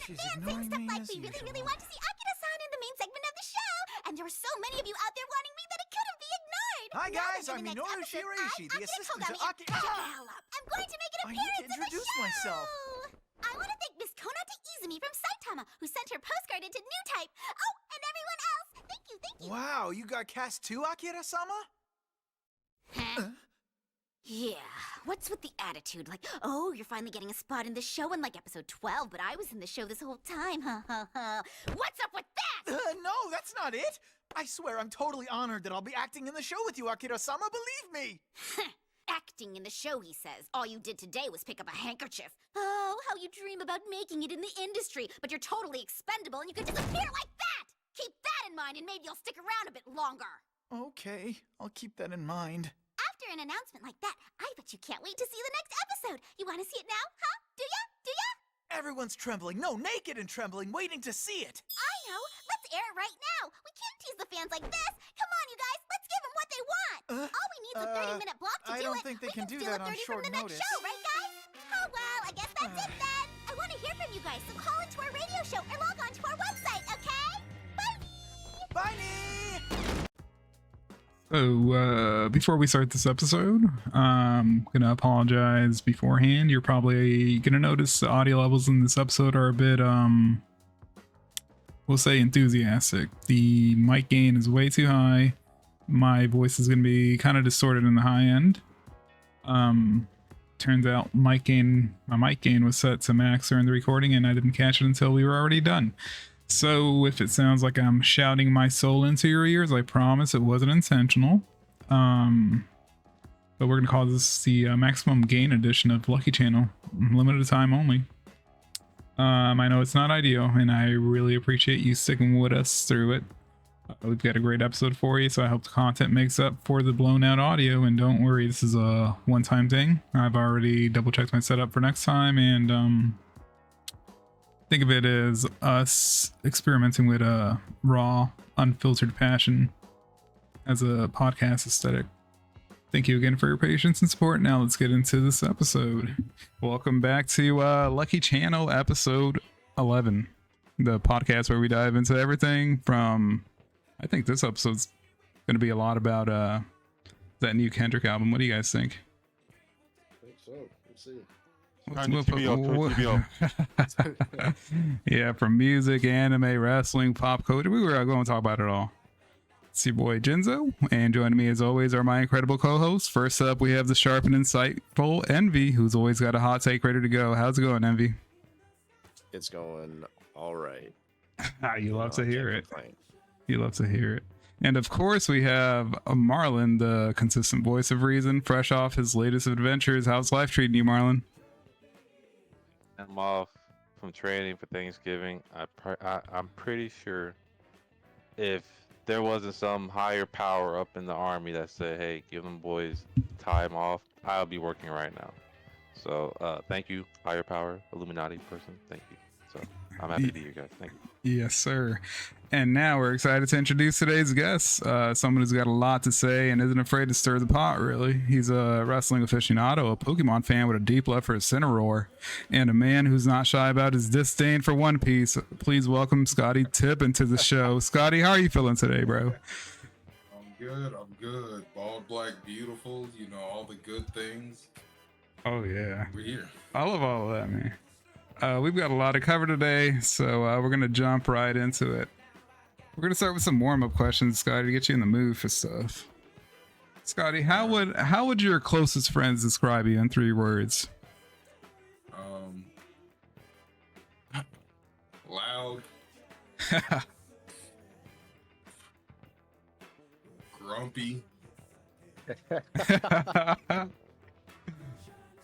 She's Fans ignoring saying stuff me like as we really, really usual. want to see Akira-san in the main segment of the show, and there were so many of you out there wanting me that it couldn't be ignored. Hi Now guys, that I'm in the next Minoru episode, Shiraishi, the Akira assistant to Kogami, Akira. and shut the hell up. I'm going to make an I need to appearance in the introduce show. myself. I want to thank Miss Konata Izumi from Saitama, who sent her postcard into New Type. Oh, and everyone else. Thank you, thank you. Wow, you got cast too, Akira-sama? Huh? Yeah, what's with the attitude? Like, oh, you're finally getting a spot in the show in like episode 12, but I was in the show this whole time. What's up with that? No, that's not it. I swear I'm totally honored that I'll be acting in the show with you, Akira-sama, believe me. Acting in the show, he says. All you did today was pick up a handkerchief. Oh, how you dream about making it in the industry, but you're totally expendable and you could disappear like that! Keep that in mind and maybe you'll stick around a bit longer. Okay, I'll keep that in mind. After an announcement like that, I bet you can't wait to see the next episode. You want to see it now, huh? Do ya? Do ya? Everyone's trembling, no, naked and trembling, waiting to see it. I know. Let's air it right now. We can't tease the fans like this. Come on, you guys. Let's give them what they want. All we need is a 30-minute block to I do don't it. think they we can do steal that a on 30 short from the next notice. show, right, guys? Oh, well, I guess that's it then. I want to hear from you guys, so call into our radio show or log on to our website, okay? Bye! Bye, Nee! So, before we start this episode, I'm gonna apologize beforehand. You're probably gonna notice the audio levels in this episode are a bit, we'll say enthusiastic. The mic gain is way too high. My voice is gonna be kind of distorted in the high end. Turns out my mic gain was set to max during the recording and I didn't catch it until we were already done. So if it sounds like I'm shouting my soul into your ears, I promise it wasn't intentional. But we're gonna call this the maximum gain edition of Lucky Channel, limited time only. I know it's not ideal, and I really appreciate you sticking with us through it. We've got a great episode for you, so I hope the content makes up for the blown out audio. And don't worry, this is a one-time thing. I've already double-checked my setup for next time, and think of it as us experimenting with a raw, unfiltered passion as a podcast aesthetic. Thank you again for your patience and support. Now let's get into this episode. Welcome back to Lucky Channel episode 11, the podcast where we dive into everything from, I think this episode's going to be a lot about that new Kendrick album. What do you guys think? I think so. Let's see. Yeah, from music, anime, wrestling, pop culture, we were going to talk about it all. It's your boy Jinzo, and joining me as always are my incredible co-hosts. First up, we have the sharp and insightful Envy, who's always got a hot take ready to go. How's it going, Envy? It's going all right. You love to I hear can't it. complain. You love to hear it. And of course, we have Marlon, the consistent voice of reason, fresh off his latest adventures. How's life treating you, Marlon? I'm off from training for Thanksgiving. I'm pretty sure if there wasn't some higher power up in the army that said, hey, give them boys time off, I'll be working right now. So thank you, higher power, Illuminati person. Thank you. So I'm happy to be here, guys. Thank you. Yes, sir. And now we're excited to introduce today's guest, someone who's got a lot to say and isn't afraid to stir the pot, really. He's a wrestling aficionado, a Pokemon fan with a deep love for Incineroar, and a man who's not shy about his disdain for One Piece. Please welcome ScottyTippin to the show. Scotty, how are you feeling today, bro? I'm good. Bald, black, beautiful, you know, all the good things. Oh, yeah. We're here. I love all of that, man. We've got a lot to cover today, so we're going to jump right into it. We're going to start with some warm-up questions, Scotty, to get you in the mood for stuff. Scotty, how would your closest friends describe you in 3 words? Loud, grumpy,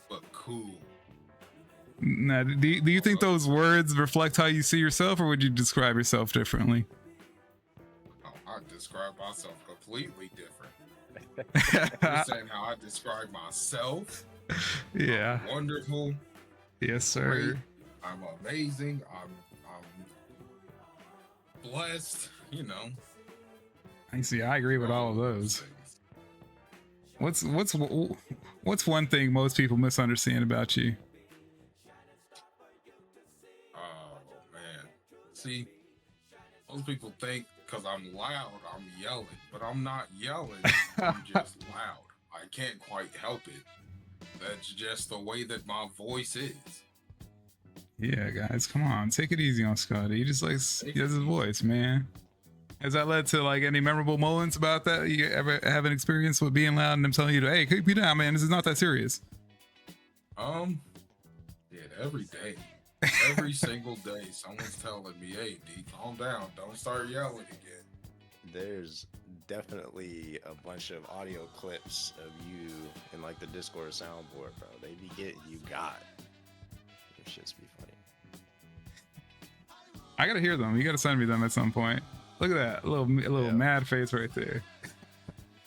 but cool. Now, do you think those words reflect how you see yourself, or would you describe yourself differently? Oh, I describe myself completely different. You're saying how I describe myself? Yeah. I'm wonderful. Yes, sir. Great. I'm amazing. I'm blessed. You know. I see. I agree with all of those. What's one thing most people misunderstand about you? Oh man, See, most people think because I'm loud, I'm yelling, but I'm not yelling. I'm just loud. I can't quite help it. That's just the way that my voice is. Yeah, guys, come on, take it easy on Scotty. He just likes he has his voice, man. Has that led to like any memorable moments about that? You ever have an experience with being loud and them telling you to, hey, keep you down, man. This is not that serious. Yeah, every day, every single day, someone's telling me, "Hey, D, calm down. Don't start yelling again." There's definitely a bunch of audio clips of you in like the Discord soundboard, bro. They be getting you got. Them shits be funny. I gotta hear them. You gotta send me them at some point. Look at that, a little Yeah. mad face right there.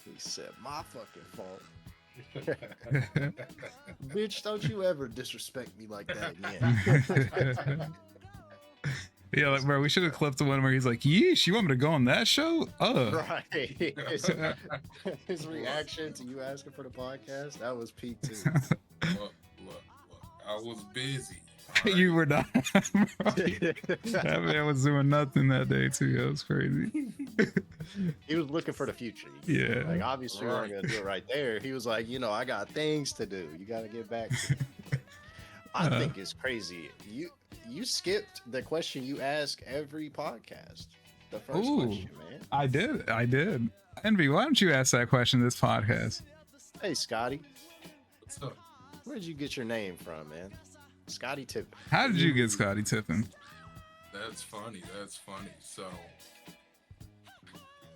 He said, "My fucking fault." Bitch, don't you ever disrespect me like that again. Yeah, like, bro, we should have clipped the one where he's like, "Yeesh, you want me to go on that show?" Right. His reaction to you asking for the podcast, that was peak too. Look. I was busy. You were not. That man was doing nothing that day too. That was crazy. He was looking for the future. Yeah. Like obviously we weren't gonna do it right there. He was like, I got things to do. You gotta get back to it. I think it's crazy. You skipped the question you ask every podcast. The first question, man. I did. Envy, why don't you ask that question this podcast? Hey Scotty, What's up? where'd you get your name from, man? ScottyTippin. How did you get ScottyTippin? That's funny. So,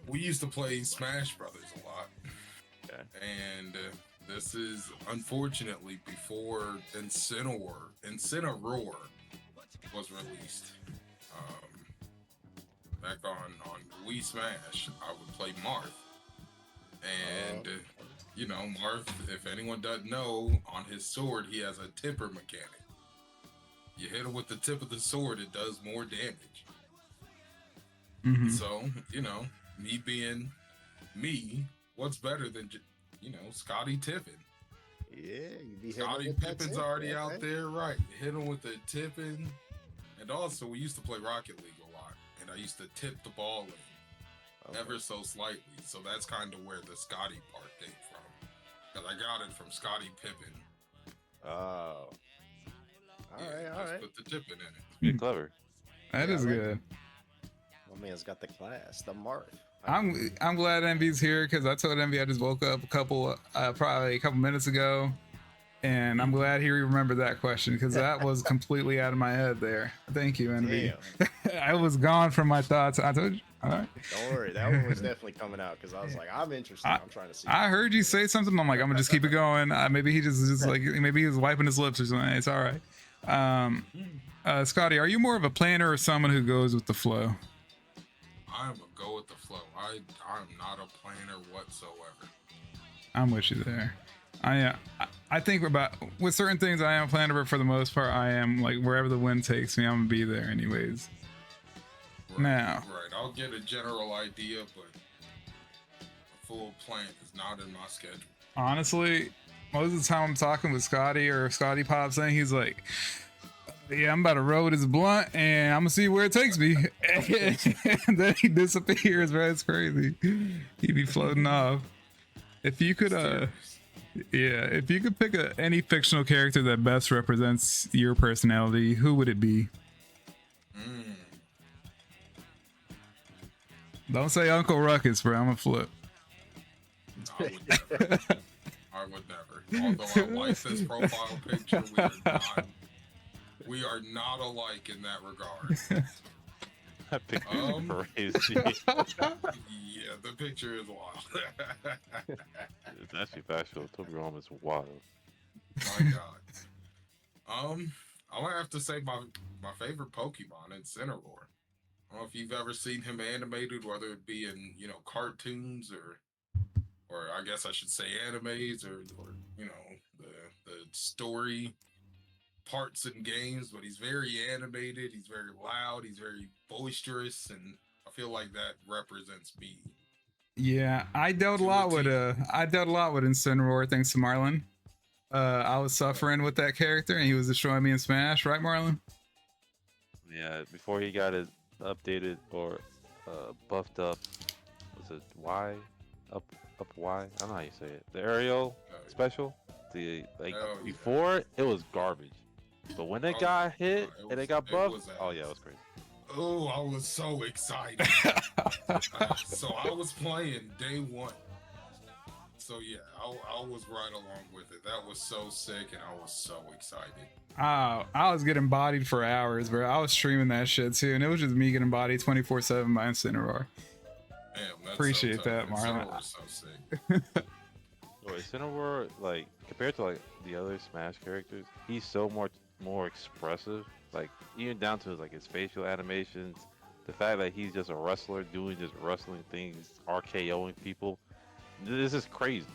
we used to play Smash Brothers a lot. Okay. And this is unfortunately before Incineroar was released. Back on Wii Smash, I would play Marth. And, Marth, if anyone doesn't know, on his sword, he has a tipper mechanic. You hit him with the tip of the sword, it does more damage. Mm-hmm. So, me being me, what's better than, ScottyTippin? Yeah, you be Scotty Pippin's already out there, right? Hit him with the tipping. And also, we used to play Rocket League a lot, and I used to tip the ball in ever so slightly. So that's kind of where the Scotty part came from. Because I got it from Scotty Pippin. Oh. All right. Put the tipping in it. You're clever. That is right. good. My man's got the class, the Marth. I'm glad Envy's here because I told Envy I just woke up probably a couple minutes ago, and I'm glad he remembered that question because that was completely out of my head there. Thank you, Envy. I was gone from my thoughts. I told you. All right. Don't worry, that one was definitely coming out because I was like, I'm interested. I'm trying to see. I heard you say something. I'm like, I'm gonna just keep it going. Maybe he just like maybe he was wiping his lips or something. It's all right. Scotty, are you more of a planner or someone who goes with the flow? I'm a go with the flow. I'm not a planner whatsoever. I'm with you there. I think about with certain things I am a planner, but for the most part I am like wherever the wind takes me, I'm gonna be there anyways. Now. Right. I'll get a general idea, but a full plan is not in my schedule. Honestly, most of the time I'm talking with Scotty or Scotty pops in, he's like, yeah, I'm about to roll this blunt and I'm gonna see where it takes me. And then he disappears, bro. It's crazy. He'd be floating off. If you could if you could pick any fictional character that best represents your personality, who would it be? Don't say Uncle Ruckus, bro. I'm gonna flip. I would never. Although I like this profile picture, we are not alike in that regard. That picture is crazy. Yeah, the picture is wild. It's actually factual. Toblerone is wild. My God. I'm gonna have to say my favorite Pokemon, Incineroar. I don't know if you've ever seen him animated, whether it be in cartoons or I guess I should say animes or the story parts in games. But he's very animated. He's very loud. He's very boisterous, and I feel like that represents me. Yeah, I dealt a lot with Incineroar thanks to Marlon. I was suffering with that character, and he was destroying me in Smash, right, Marlon? Yeah, before he got his updated or buffed up. Was it Y? Up Y? I don't know how you say it. The Ariel special. The like Hell yeah. before it was garbage, but when it Oh, got hit and it got it buffed, was oh yeah, it ass. was crazy. Oh, I was so excited. So I was playing day one. So yeah, I was right along with it. That was so sick, and I was so excited. I was getting bodied for hours, bro. I was streaming that shit too, and it was just me getting bodied 24/7 by Incineroar. Damn, that's Appreciate so tough. that, Marlon. Incineroar was so sick. Boy, Incineroar, like compared to like the other Smash characters, he's so much more expressive. Like even down to like his facial animations, the fact that he's just a wrestler doing just wrestling things, RKOing people. This is crazy.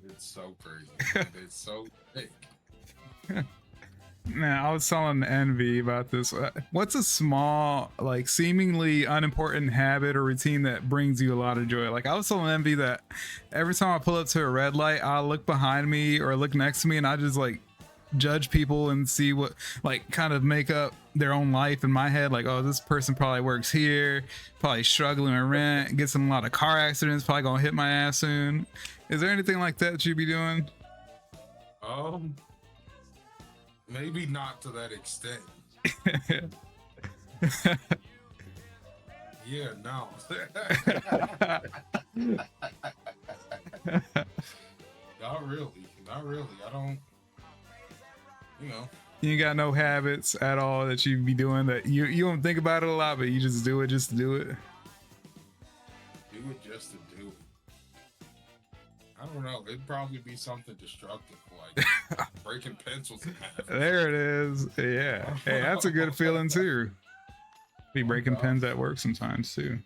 It's so crazy. It's so sick. Man, I was telling Envy about this. What's a small, like seemingly unimportant habit or routine that brings you a lot of joy? Like I was telling Envy that every time I pull up to a red light, I'll look behind me or look next to me and I just like judge people and see what, like, kind of make up their own life in my head. Like, oh, this person probably works here, probably struggling with rent, gets in a lot of car accidents, probably gonna hit my ass soon. Is there anything like that you be doing? Maybe not to that extent. Yeah, no. Not really. Not really. I don't, you know. You ain't got no habits at all that you be doing that you don't think about it a lot, but you just do it just to do it. Do it just to do it. I don't know. It'd probably be something destructive, like breaking pencils in half. There it is. Yeah. Hey, that's a good feeling too. Be breaking pens at work sometimes too.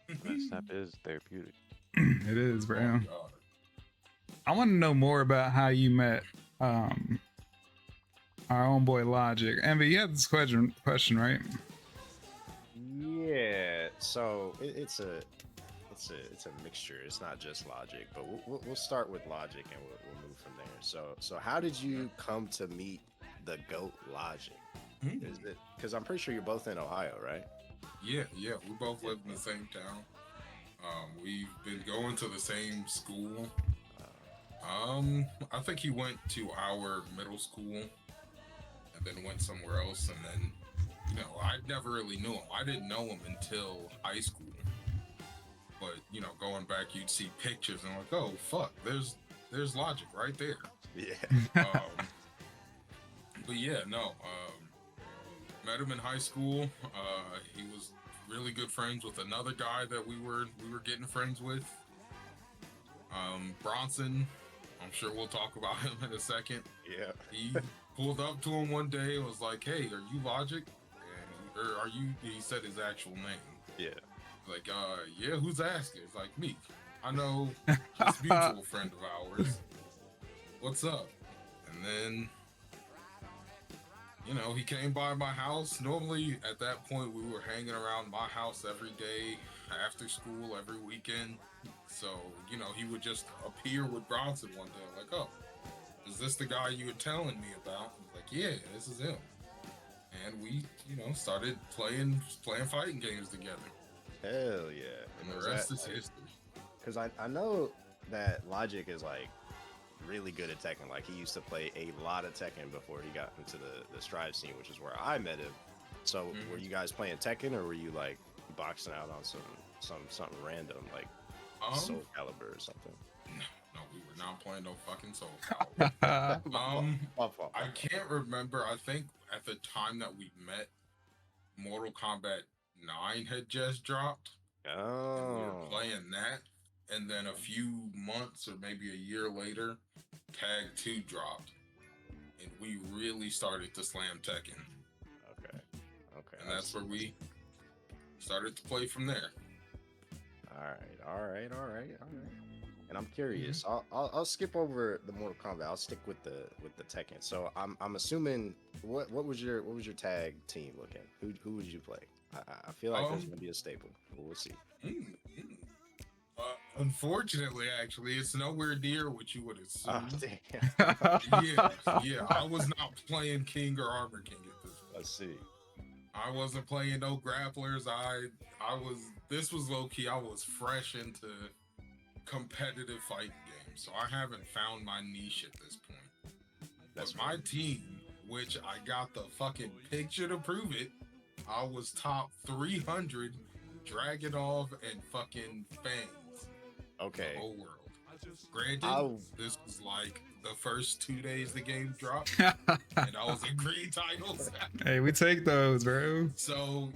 That snap is therapeutic. It is, bro. Oh, God. I want to know more about how you met our own boy Logic. Envy, you had this question, right? Yeah, so it's a mixture. It's not just Logic, but we'll start with Logic and we'll move from there. So how did you come to meet the GOAT Logic? Is it because I'm pretty sure you're both in Ohio, right? Yeah. We both live in the same town. We've been going to the same school. I think he went to our middle school and then went somewhere else. And then, you know, I never really knew him. I didn't know him until high school. But, you know, going back, you'd see pictures and like, oh, fuck, there's Logic right there. Yeah. But yeah, no. Met him in high school. He was really good friends with another guy that we were getting friends with. Bronson. I'm sure we'll talk about him in a second. Yeah. He pulled up to him one day and was like, "Hey, are you Logic?" Or are you? He said his actual name. Yeah. Like, yeah, who's asking? It's like me. I know this mutual friend of ours. What's up? And then, you know, he came by my house. Normally, at that point, we were hanging around my house every day, after school, every weekend. So, you know, he would just appear with Bronson one day. I'm like, oh, is this the guy you were telling me about? I was like, yeah, this is him. And we, you know, started playing fighting games together. Hell yeah. And the rest is history. Because I know that Logic is like really good at Tekken. Like he used to play a lot of Tekken before he got into the Strive scene, which is where I met him. So were you guys playing Tekken or were you like boxing out on something random like Soul Calibur or something? No, we were not playing no fucking Soul Calibur. I can't remember. I think at the time that we met, Mortal Kombat 9 had just dropped. Oh. And we were playing that. And then a few months or maybe a year later, Tag 2 dropped. And we really started to slam Tekken. Okay. And that's where we started to play from there. All right. And I'm curious. I'll skip over the Mortal Kombat. I'll stick with the Tekken. So I'm assuming what was your tag team looking? Who would you play? I feel like there's gonna be a staple. But we'll see. Unfortunately, actually, it's nowhere near what you would assume. Oh, damn. Yeah. I was not playing King or Armor King at this point. Let's see. I wasn't playing no grapplers. This was low key. I was fresh into competitive fighting games, so I haven't found my niche at this point. That's But my team, which I got the fucking picture to prove it, I was top 300 Dragonov and fucking Fangs. okay. The whole world. Granted, I'll- this was like the first 2 days the game dropped, and I was in green titles. Hey, we take those, bro. So,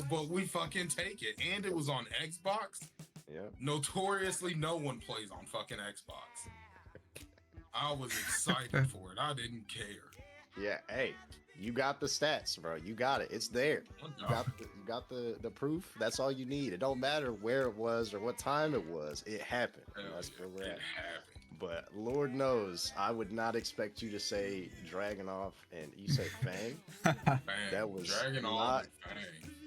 but we fucking take it. And it was on Xbox. Yeah. Notoriously, no one plays on fucking Xbox. I was excited for it. I didn't care. Yeah. Hey, you got the stats, bro. You got it. It's there. You got the proof. That's all you need. It don't matter where it was or what time it was. It happened. And that's where we're It at. happened. But Lord knows, I would not expect you to say Dragonov and you said Fang. Fang. That was Dragonov not and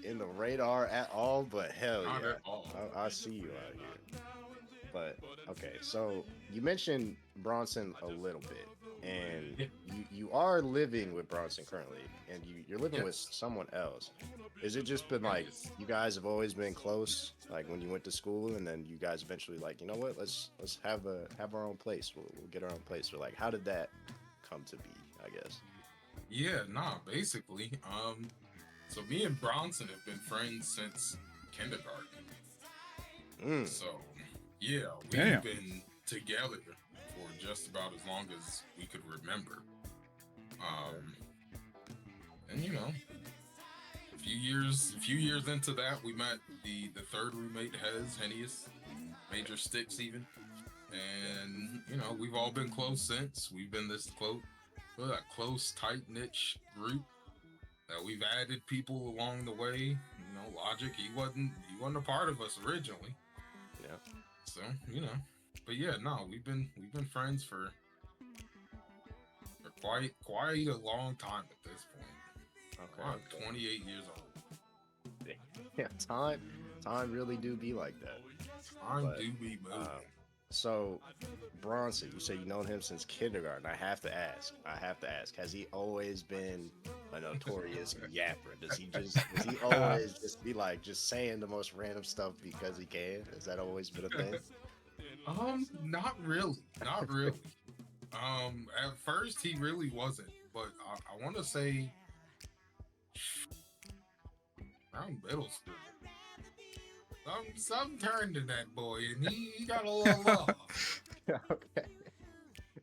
Fang. in the radar at all. But hell Not yeah, at all. I see you out here. But okay, so you mentioned Bronson a little bit, and Yeah. you are living with Bronson currently, and you're living with Yes. someone else. Is it just been like Yes. you guys have always been close, like when you went to school, and then you guys eventually like, you know what, let's have our own place. We'll get our own place. Or like, how did that come to be? I guess. Yeah, basically. So me and Bronson have been friends since kindergarten. Mm. So yeah, we've Damn. been together for just about as long as we could remember. And a few years into that, we met the third roommate, Henius, Major Sticks even. And we've all been close since. We've been this close, tight-knit group that we've added people along the way. Logic, he wasn't a part of us originally. Yeah. So, but yeah, no, we've been friends for quite a long time at this point. Okay. I'm 28 years old. Yeah. Time really do be like that. Time But, do be moving. So, Bronson, you say you known him since kindergarten. I have to ask. Has he always been a notorious yapper? Does he always just be like just saying the most random stuff because he can? Has that always been a thing? Not really. At first he really wasn't, but I want to say around middle school. Some turned to that boy, and he got a little love. Okay.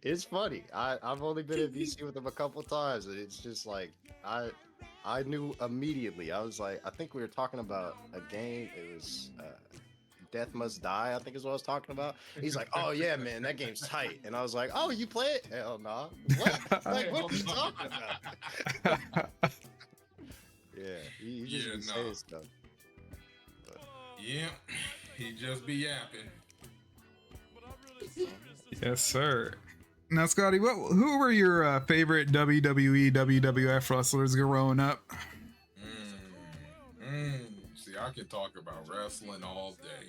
It's funny. I've only been at BC with him a couple times, and it's just like I knew immediately. I was like, I think we were talking about a game. It was Death Must Die, I think is what I was talking about. He's like, oh yeah, man, that game's tight. And I was like, oh, you play it? Hell nah. What? Like, what are you talking about? Yeah, he just be saying stuff. Yeah, he just be yapping. Yes, sir. Now, Scotty, who were your favorite WWE, WWF wrestlers growing up? See, I could talk about wrestling all day.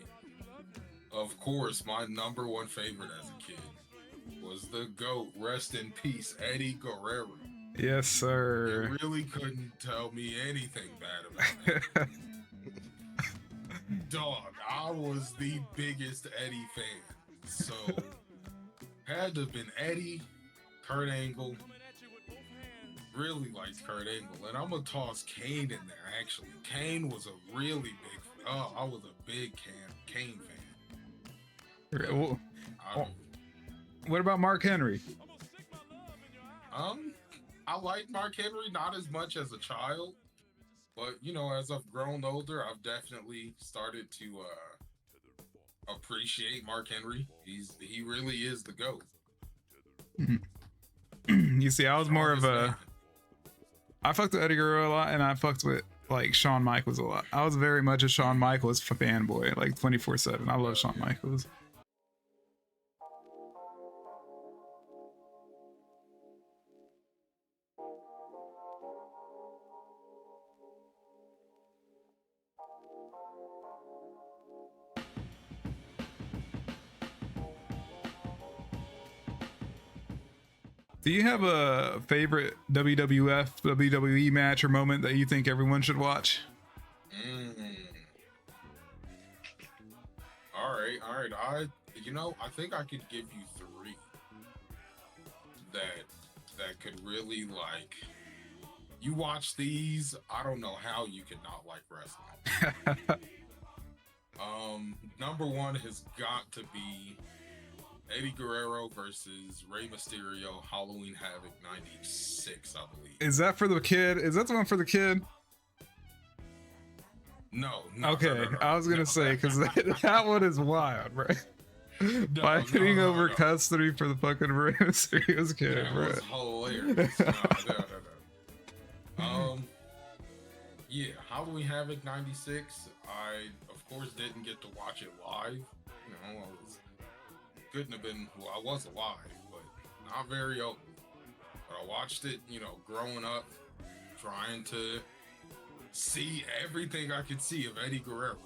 Of course, my number one favorite as a kid was the GOAT, rest in peace, Eddie Guerrero. Yes, sir. You really couldn't tell me anything bad about that. Dog, I was the biggest Eddie fan. So, had to have been Eddie, Kurt Angle. Really liked Kurt Angle. And I'm going to toss Kane in there, actually. Kane was a really big, I was a big Kane fan. Well, what about Mark Henry? I like Mark Henry, not as much as a child. But, as I've grown older, I've definitely started to appreciate Mark Henry. He really is the GOAT. You see, I was more of I fucked with Eddie Guerrero a lot, and I fucked with like Shawn Michaels a lot. I was very much a Shawn Michaels fanboy, like 24/7. I love Shawn Michaels. Do you have a favorite WWF, WWE match or moment that you think everyone should watch? All right. I think I could give you 3 that could really like. You watch these, I don't know how you could not like wrestling. Number 1 has got to be Eddie Guerrero versus Rey Mysterio, Halloween Havoc '96, I believe. Is that for the kid? Is that the one for the kid? No. Okay, I was gonna say because that one is wild, right? Fighting over custody for the fucking Rey Mysterio's kid, That bro. was hilarious. No. Yeah, Halloween Havoc '96. I of course didn't get to watch it live. You know, couldn't have been. Well, I was alive, but not very old. But I watched it, growing up, trying to see everything I could see of Eddie Guerrero.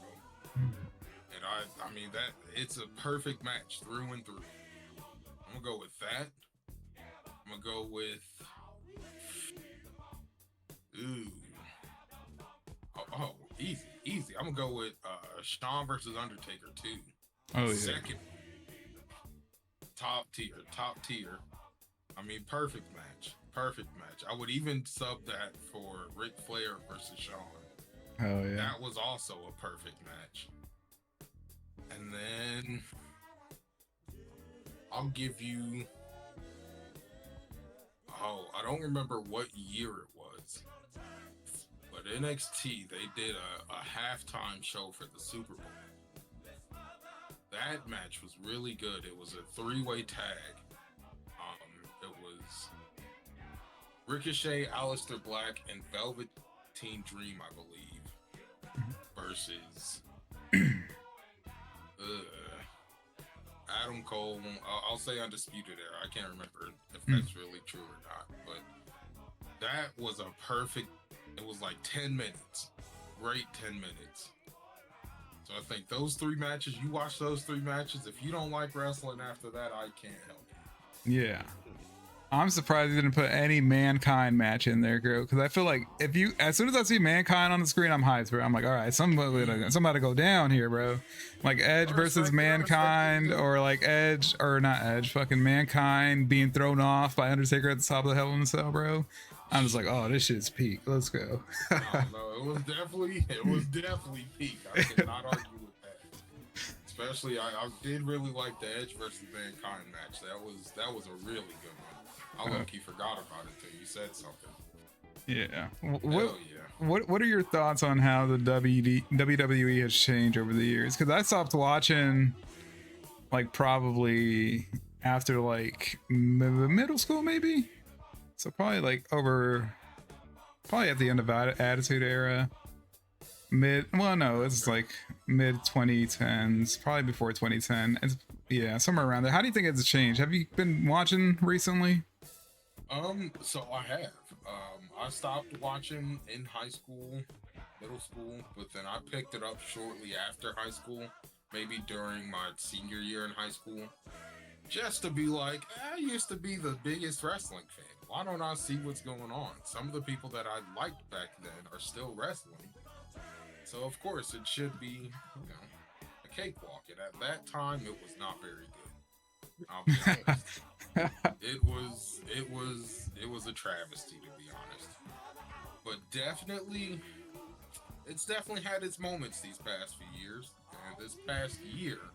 And I mean that it's a perfect match through and through. I'm gonna go with that. I'm gonna go with easy. I'm gonna go with Shawn versus Undertaker 2. Oh yeah. Second, top tier. I mean, perfect match. I would even sub that for Ric Flair versus Shawn. Oh yeah. That was also a perfect match. And then I'll give you. Oh, I don't remember what year it was, but NXT, they did a halftime show for the Super Bowl. That match was really good. It was a 3-way tag. It was Ricochet, Aleister Black, and Velveteen Dream, I believe, versus Adam Cole. I'll say Undisputed Era. I can't remember if that's really true or not, but that was a perfect. It was like 10 minutes, great 10 minutes. So I think those 3 matches. You watch those 3 matches. If you don't like wrestling after that, I can't help you. Yeah. I'm surprised you didn't put any Mankind match in there, girl. Because I feel like as soon as I see Mankind on the screen, I'm hyped, bro. I'm like, all right, somebody go down here, bro. Like Edge versus Mankind, or like Edge, or not Edge, fucking Mankind being thrown off by Undertaker at the top of the Hell in a Cell, bro. I'm just like, oh, this shit's peak. Let's go. No, it was definitely peak. I cannot argue with that. Especially, I did really like the Edge versus Mankind match. That was a really good one. I low-key forgot about it till you said something. Yeah. Hell yeah. What are your thoughts on how the WWE has changed over the years? Because I stopped watching, like, probably after, like, middle school, maybe? So probably, like, probably at the end of Attitude Era. It's like mid-2010s, probably before 2010. Yeah, somewhere around there. How do you think it's changed? Have you been watching recently? So I have. I stopped watching in high school, middle school, but then I picked it up shortly after high school, maybe during my senior year in high school, just to be like, I used to be the biggest wrestling fan. Why don't I see what's going on? Some of the people that I liked back then are still wrestling. So of course it should be, a cakewalk. And at that time, it was not very good. I'll be honest. It was a travesty, to be honest. But it's definitely had its moments these past few years, and this past year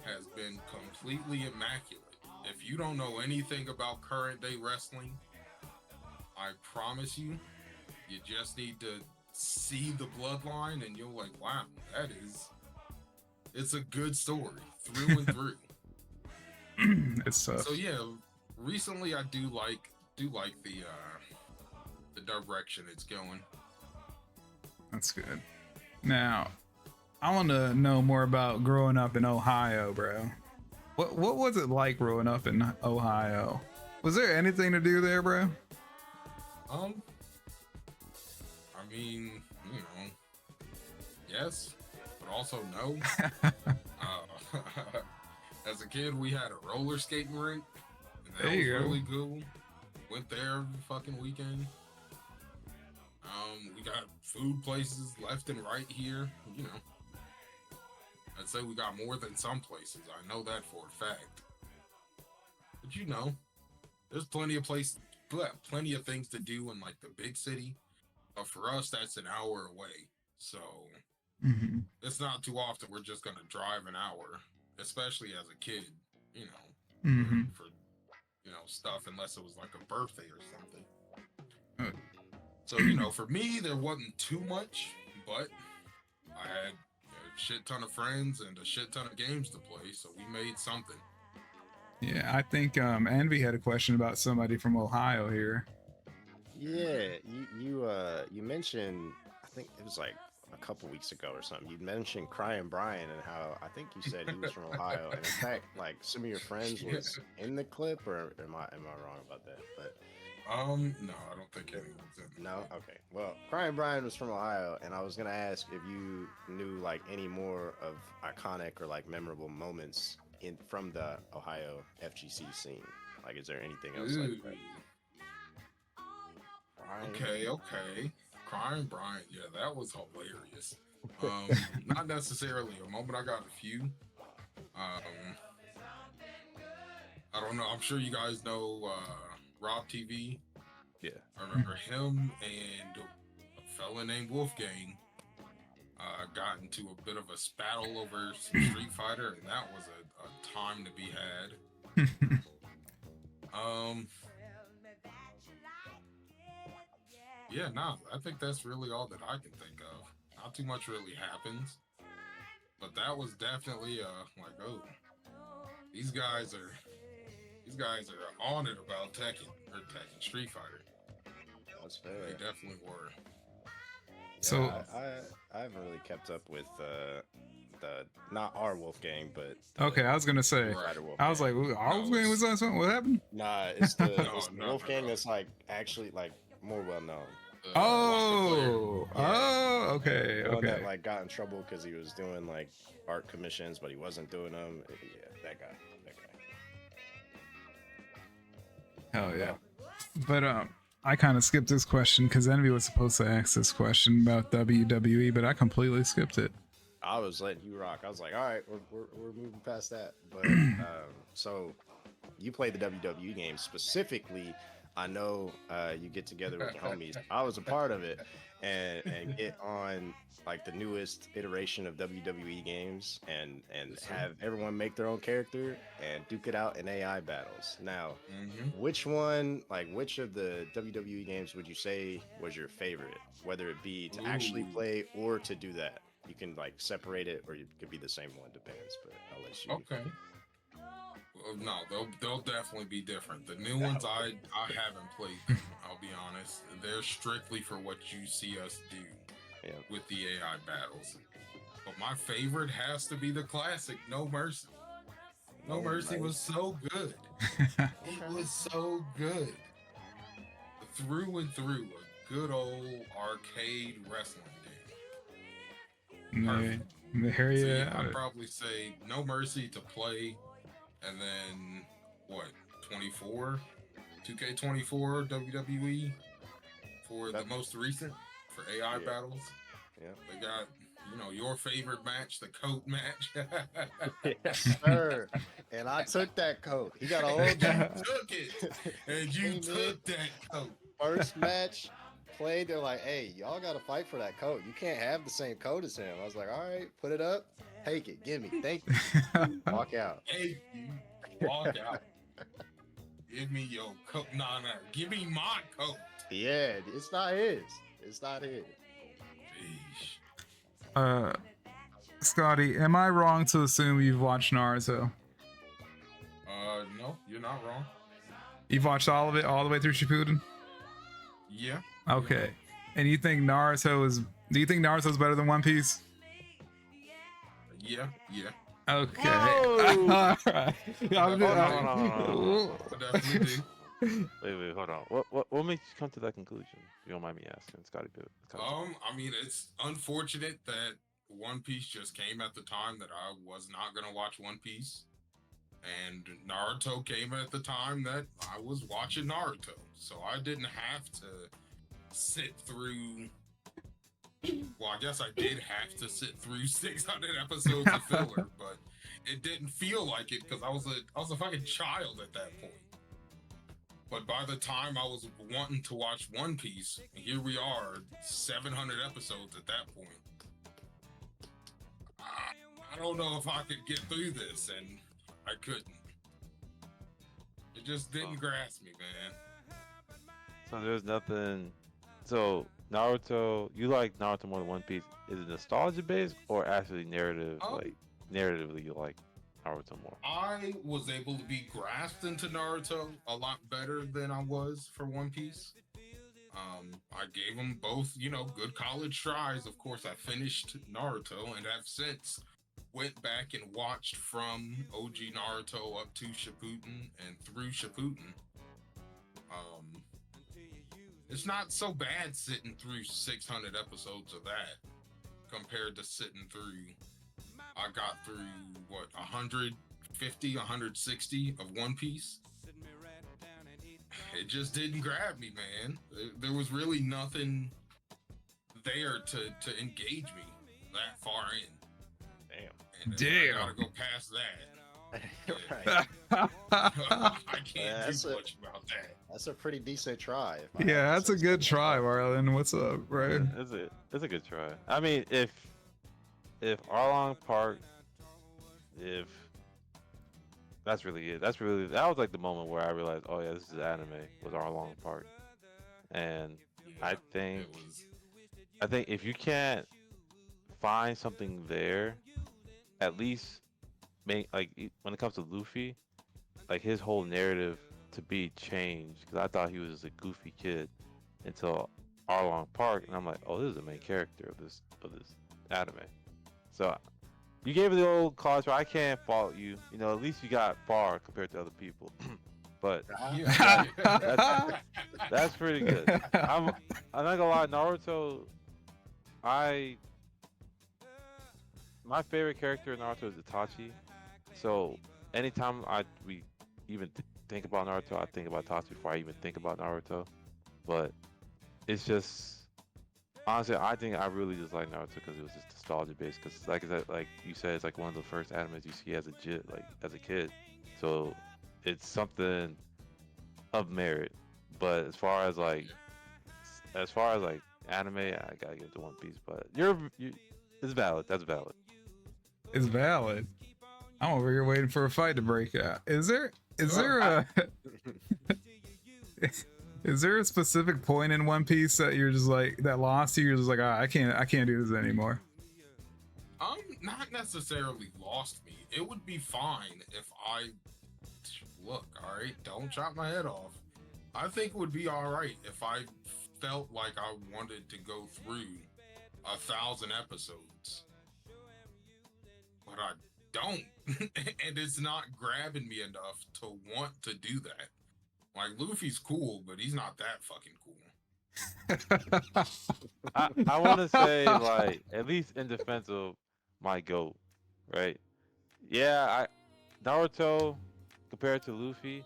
has been completely immaculate. If you don't know anything about current day wrestling, I promise you, you just need to see the bloodline, and you're like, wow, it's a good story through and through. It's tough. So yeah, recently I do like the direction it's going. That's good. Now, I want to know more about growing up in Ohio, bro. What was it like growing up in Ohio? Was there anything to do there, bro? I mean, yes, but also no. As a kid, we had a roller skating rink, That There was you go. really cool. Went there every fucking weekend. We got food places left and right here. You know, I'd say we got more than some places. I know that for a fact. But you know, there's plenty of plenty of things to do in like the big city. But for us, that's an hour away. So Hmm. it's not too often we're just gonna drive an hour, especially as a kid. You know, Hmm. for stuff unless it was like a birthday or something. So you know, for me, there wasn't too much, but I had a shit ton of friends and a shit ton of games to play, so we made something. Yeah, I think Envy had a question about somebody from Ohio here. Yeah, you mentioned, I think it was like a couple weeks ago or something. You mentioned Crying Brian and how I think you said he was from Ohio, and in fact, like some of your friends was in the clip, or am I wrong about that? But No, I don't think anyone's in. no, okay. Well, Crying Brian was from Ohio, and I was gonna ask if you knew like any more of iconic or like memorable moments from the Ohio FGC scene. Like, is there anything else like that? Brian? Okay. Crying Brian, yeah, that was hilarious. Not necessarily a moment. I got a few. I don't know. I'm sure you guys know Rob TV. Yeah. I remember him and a fella named Wolfgang got into a bit of a spattle over some Street Fighter, and that was a time to be had. Yeah, no, I think that's really all that I can think of. Not too much really happens, but that was definitely like, oh, these guys are on it about Tekken Street Fighter. That's fair. They definitely were. So I haven't really kept up with the not our Wolfgang, but okay, I was gonna say, Right. I was like, I was going, was that something? What happened? Nah, it's the, No, it's the no, Wolfgang no. that's like actually like more well known. Oh, Yeah. oh, okay, The one that okay. like got in trouble because he was doing like art commissions, but he wasn't doing them. Yeah, that guy. Hell yeah. But I kind of skipped this question because Envy was supposed to ask this question about WWE, but I completely skipped it. I was letting you rock. I was like, all right, we're moving past that. But so you play the WWE games specifically. I know you get together with your homies. I was a part of it, and get on like the newest iteration of WWE games, and Yes, sir. have everyone make their own character and duke it out in AI battles. Now, Mm-hmm. which of the WWE games would you say was your favorite? Whether it be to actually Ooh. play or to do that. You can like separate it, or it could be the same one. Depends, but I'll let you. Okay. Well, no, they'll definitely be different. The new ones I haven't played them. I'll be honest. They're strictly for what you see us do Yeah. with the AI battles. But my favorite has to be the classic No Mercy. No Mercy was so good. It was so good. Through and through, a good old arcade wrestling game. Perfect. Here So you yeah, have I'd it. probably say No Mercy to play, and then what? 24, 2K24 WWE for the most recent for AI Yeah. battles. Yeah. They got your favorite match, the coat match. Yes, sir. And I took that coat. He got a whole Took it, and you Came in. took that coat. first match played. They're like, "Hey, y'all got to fight for that coat. You can't have the same coat as him." I was like, "All right, put it up, take it, give me, thank you, walk out." Hey, you walk out. Give me your coat. Nah, give me my coat. Yeah, it's not his. It's not his. Sheesh. Scotty, am I wrong to assume you've watched Naruto? No, you're not wrong. You've watched all of it, all the way through Shippuden? Yeah. Okay. And you think Naruto is? Do you think Naruto's better than One Piece? Yeah. Okay. Whoa! All right. No. I definitely do. Wait, hold on. What makes you come to that conclusion? If you don't mind me asking, Scotty. I mean, it's unfortunate that One Piece just came at the time that I was not gonna watch One Piece. And Naruto came at the time that I was watching Naruto, so I didn't have to sit through. Well, I guess I did have to sit through 600 episodes of filler, but it didn't feel like it because I was a fucking child at that point. But by the time I was wanting to watch One Piece, here we are, 700 episodes at that point. I don't know if I could get through this, and I couldn't. It just didn't grasp me, man. So there's nothing. So Naruto, you like Naruto more than One Piece? Is it nostalgia based or actually narrative? Like narratively, you like Naruto more? I was able to be grasped into Naruto a lot better than I was for One Piece. I gave them both, good college tries. Of course, I finished Naruto and have since went back and watched from OG Naruto up to Shippuden and through Shippuden. It's not so bad sitting through 600 episodes of that compared to sitting through. I got through 150, 160 of One Piece. It just didn't grab me, man. There was really nothing there to engage me that far in. Damn. And Damn. I gotta go past that. Right. I can't do much about that. That's a pretty decent try. if I had Yeah, to that's say a good something. try, Marlon. What's up, bro? It's a good try. I mean, if Arlong Park, if that's really it. That was like the moment where I realized, oh yeah, this is anime. Was Arlong Park, and I think It was if you can't find something there, at least make when it comes to Luffy, like his whole narrative to be changed. Because I thought he was just a goofy kid until Arlong Park, and I'm like, oh, this is the main character of this anime. So you gave it the old college try. I can't fault you. At least you got far compared to other people. But that's pretty good. I'm not gonna lie, Naruto. My favorite character in Naruto is Itachi. So anytime we even think about Naruto, I think about Itachi before I even think about Naruto. But it's just honestly, I think I really just like Naruto because it was just nostalgia based. Because like you said, it's like one of the first animes you see as a kid. So it's something of merit. But as far as anime, I gotta give it to One Piece. But it's valid. That's valid. It's valid. I'm over here waiting for a fight to break out. Is there a is there a specific point in One Piece that you're just like that lost you? You're just like, I can't do this anymore. Not necessarily lost me. It would be fine if I look. All right, don't chop my head off. I think it would be all right if I felt like I wanted to go through 1,000 episodes, but I don't, and it's not grabbing me enough to want to do that. Like Luffy's cool, but he's not that fucking cool. I want to say like at least in defense of my goat, right? Yeah, Naruto compared to Luffy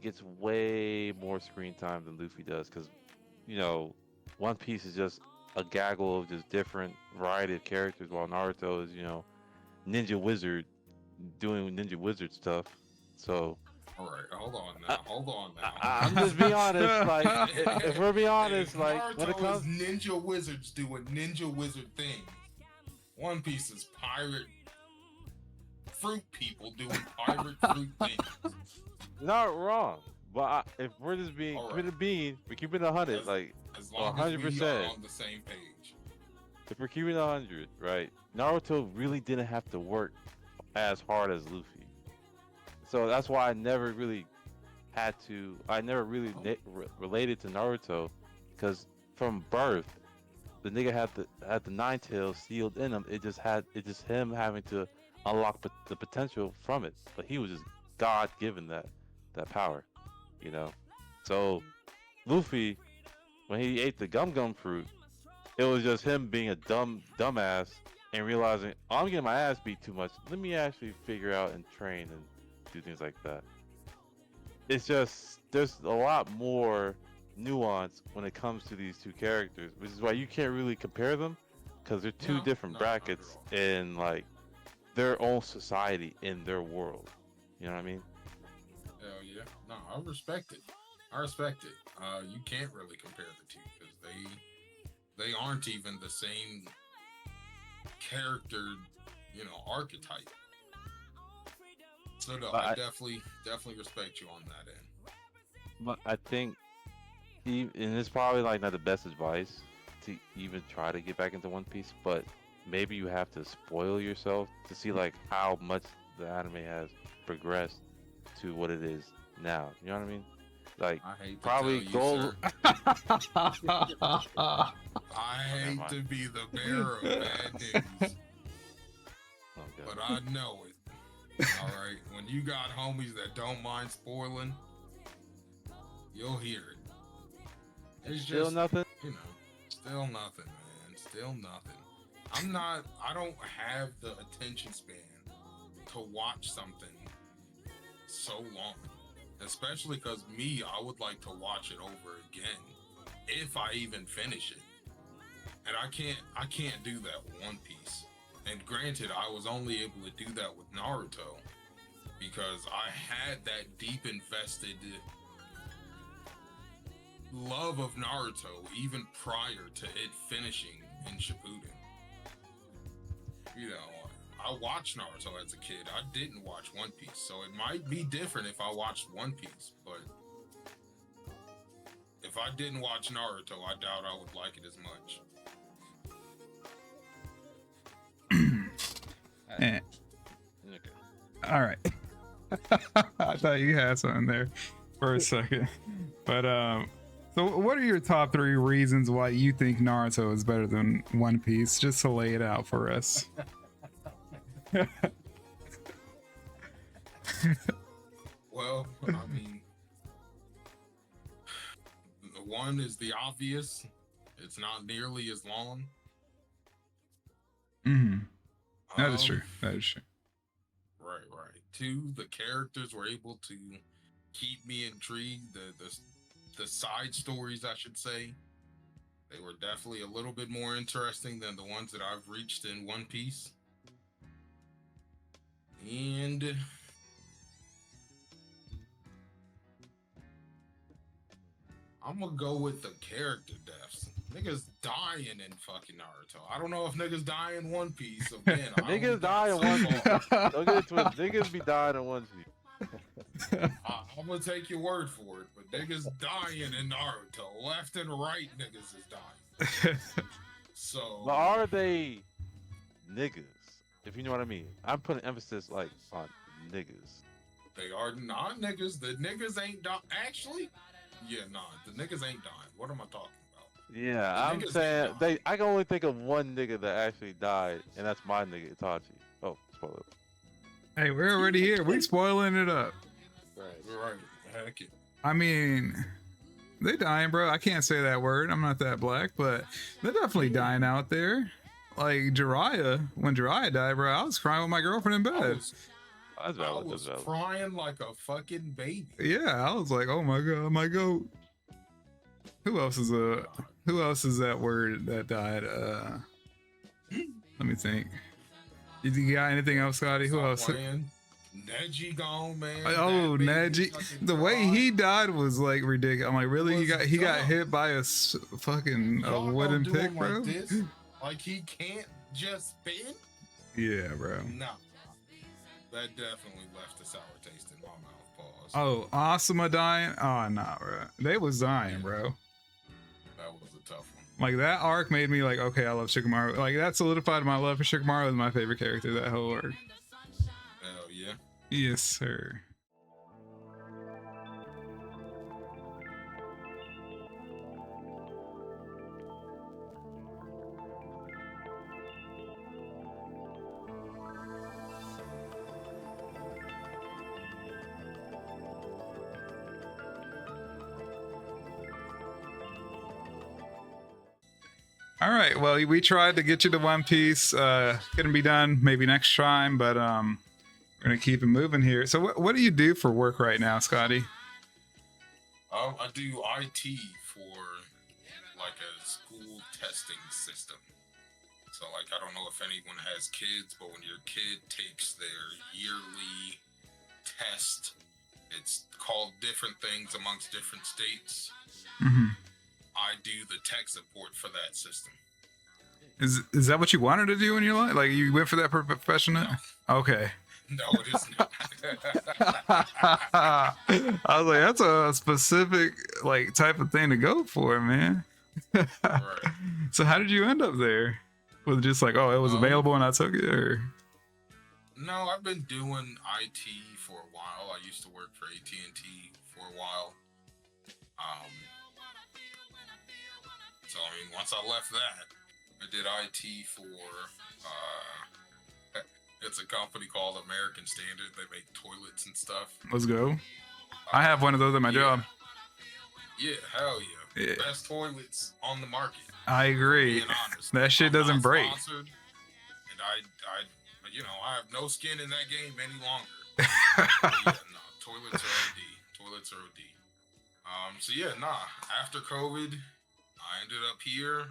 gets way more screen time than Luffy does because One Piece is just a gaggle of just different variety of characters, while Naruto is ninja wizard doing ninja wizard stuff. So. All right, hold on now. I'm just being honest. Like, if we're being honest, like, Naruto when it comes, is ninja wizards doing ninja wizard things. One Piece is pirate fruit people doing pirate fruit things. not wrong. But if we're just being, All we're keeping it 100, like, As long as we 100%. are on the same page. If we're keeping it 100, right? Naruto really didn't have to work as hard as Luffy. So that's why I never really related to Naruto, because from birth, the nigga had the nine tails sealed in him. It just him having to unlock the potential from it. But he was just God given that power, So Luffy, when he ate the gum fruit, it was just him being a dumbass and realizing, oh, I'm getting my ass beat too much. Let me actually figure out and train do things like that. It's just there's a lot more nuance when it comes to these two characters, which is why you can't really compare them because they're two different not at brackets all. in like their own society in their world. You know what I mean? Hell yeah. No, I respect it. I respect it. You can't really compare the two because they aren't even the same character, archetype. So no, But I definitely respect you on that end. But I think, and it's probably like not the best advice to even try to get back into One Piece, but maybe you have to spoil yourself to see like how much the anime has progressed to what it is now. You know what I mean? Like I hate to probably tell you, go. sir. I hate to be the bearer of bad news, Oh, God. but I know it. All right, when you got homies that don't mind spoiling, you'll hear it. It's Still just, nothing. still nothing, man. Still nothing. I don't have the attention span to watch something so long. Especially because I would like to watch it over again if I even finish it. And I can't do that with One Piece. And granted, I was only able to do that with Naruto because I had that deep invested love of Naruto even prior to it finishing in Shippuden. I watched Naruto as a kid. I didn't watch One Piece, so it might be different if I watched One Piece, but if I didn't watch Naruto, I doubt I would like it as much. Eh. Okay. All right. I thought you had something there for a second. But so what are your top 3 reasons why you think Naruto is better than One Piece? Just to lay it out for us. Well, I mean, one is the obvious. It's not nearly as long. That is true. That is true. Right. 2, the characters were able to keep me intrigued. The side stories, I should say, they were definitely a little bit more interesting than the ones that I've reached in One Piece. And I'm gonna go with the character deaths. Niggas dying in fucking Naruto. I don't know if niggas die in One Piece. Again, Niggas die in One Piece. Don't get it twisted. Niggas be dying in One Piece. I'm gonna take your word for it, but niggas dying in Naruto. Left and right niggas is dying. So But are they niggas? If you know what I mean. I'm putting emphasis like on niggas. they are not niggas. The niggas ain't dying. Actually, yeah, nah, the niggas ain't dying. What am I talking about? Yeah, The I'm niggas saying ain't I can only think of one nigga that actually died, and that's my nigga Itachi. Oh, spoiler. Hey, we're already here. We spoiling it up. Right. Heck it. I mean, they dying, bro. I can't say that word. I'm not that black, but they're definitely dying out there. Like Jiraiya, when Jiraiya died, bro, I was crying with my girlfriend in I bed. was, That's I valid. was That's valid. crying like a fucking baby. Yeah, I was like, oh my god, my goat. Who else is that word that died? Let me think. Did you got anything else, Scotty? Who Stop else? playing. Neji gone, man. Oh, That baby Neji. fucking The way cried. he died was like ridiculous. I'm like, really? He Was got dumb. hit by a fucking Y'all gonna wooden do pick, him bro. like this? Like he can't just spin? Yeah, bro. No. That definitely left a sour taste in my mouth. Pause. Oh, Asuma dying? Oh, nah, bro. They was dying, bro. That was a tough one. Like that arc made me like, okay, I love Shikamaru. Like that solidified my love for Shikamaru as my favorite character. That whole arc. Hell yeah. Yes, sir. All right. Well, we tried to get you to One Piece. Couldn't be done. Maybe next time, but We're gonna keep it moving here. So what do you do for work right now, Scotty? I do IT for like a school testing system. So like I don't know if anyone has kids, but when your kid takes their yearly test, it's called different things amongst different states. Hmm. I do the tech support for that system. Is that what you wanted to do in your life? Like you went for that profession? No. Okay. No, it is not. I was like, that's a specific like type of thing to go for, man. Right. So how did you end up there? Was it just like, oh, it was available and I took it, or? No, I've been doing IT for a while. I used to work for AT&T for a while. So I mean, once I left that, I did IT for it's a company called American Standard. They make toilets and stuff. Let's go. I have one of those at my job. Yeah, hell yeah. Yeah. Best toilets on the market. I agree. Being honest. That shit I'm doesn't not break. sponsored, and I have no skin in that game any longer. Yeah, no, toilets are OD. Toilets are OD. So yeah, after COVID, I ended up here.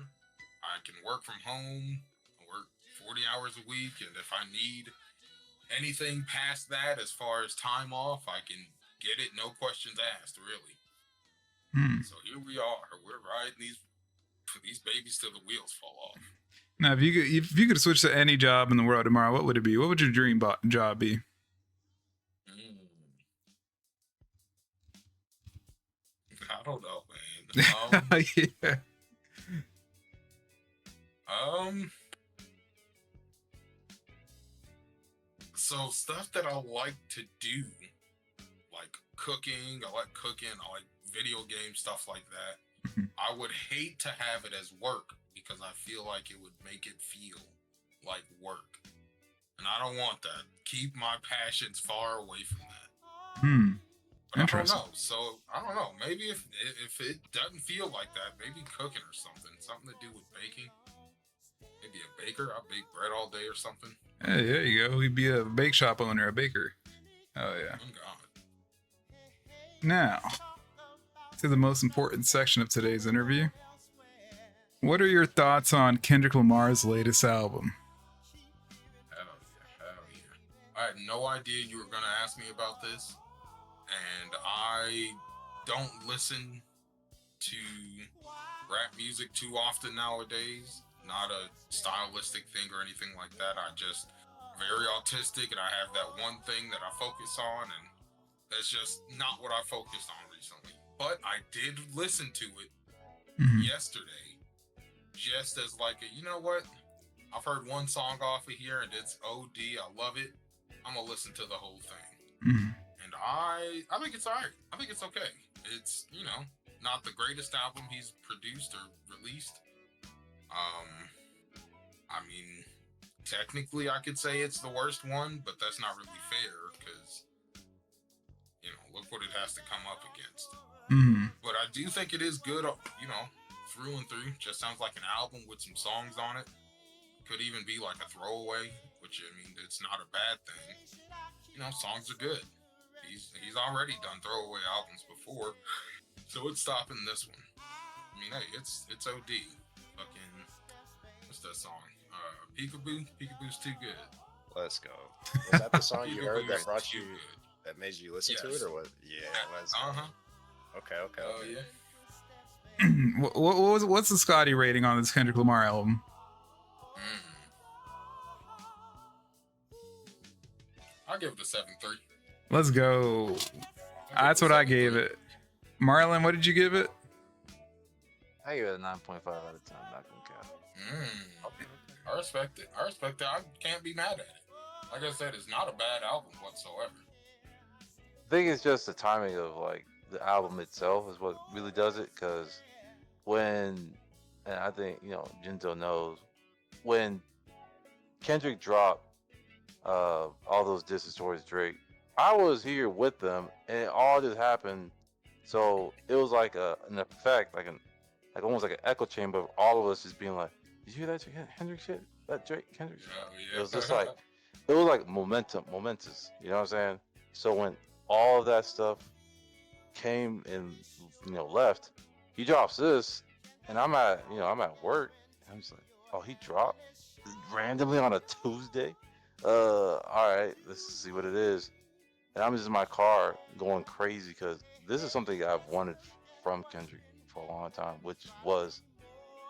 I can work from home. I work 40 hours a week, and if I need anything past that as far as time off, I can get it, no questions asked, really. So here we are. We're riding these babies till the wheels fall off. Now, if you could switch to any job in the world tomorrow, what would it be? What would your dream job be? I don't know, man. Yeah. So stuff that I like to do, like cooking. I like cooking. I like video game stuff like that. I would hate to have it as work because I feel like it would make it feel like work, and I don't want that. Keep my passions far away from that. But Interesting. I don't know. So I don't know. Maybe if it doesn't feel like that, maybe cooking or something to do with baking. Maybe a baker. I bake bread all day or something. Hey, there you go. We'd be a bake shop owner, a baker. Oh yeah. Oh God. Now, to the most important section of today's interview. What are your thoughts on Kendrick Lamar's latest album? Hell yeah. I had no idea you were going to ask me about this. And I don't listen to rap music too often nowadays. Not a stylistic thing or anything like that. I just very autistic, and I have that one thing that I focus on, and that's just not what I focused on recently. But I did listen to it yesterday, just as like you know what? I've heard one song off of here, and it's OD. I love it. I'm gonna listen to the whole thing. And I think it's alright. I think it's okay. It's, not the greatest album he's produced or released. I mean, technically I could say it's the worst one, but that's not really fair because, look what it has to come up against. But I do think it is good, through and through. Just sounds like an album with some songs on it. Could even be like a throwaway, which, I mean, it's not a bad thing. Songs are good. He's already done throwaway albums before, so it's stopping this one. I mean, hey, it's OD. Fucking, what's that song? Peekaboo? Peekaboo's too good. Let's go. Was that the song you heard Peekaboo that is brought too you, good. that made you listen to Yes. it, or what? Yeah, let's go. Okay. Oh yeah. What's the Scotty rating on this Kendrick Lamar album? I'll give it a 7.3. Let's go. That's what I gave it. Marlon, what did you give it? I give it a 9.5 out of 10. Not gonna count. I respect it. I can't be mad at it. Like I said, it's not a bad album whatsoever. I think it's just the timing of like the album itself is what really does it. Because and I think Jinzo knows, when Kendrick dropped all those disses towards Drake, I was here with them, and it all just happened. So it was like an effect, like almost like an echo chamber of all of us just being like, "Did you hear that Kendrick shit? That Drake Kendrick shit?" Oh, yeah. It was just like it was like momentous. You know what I'm saying? So when all of that stuff came and left, he drops this, and I'm at work. And I'm just like, oh, he dropped randomly on a Tuesday. All right, let's see what it is. And I'm just in my car going crazy because this is something I've wanted from Kendrick for a long time, which was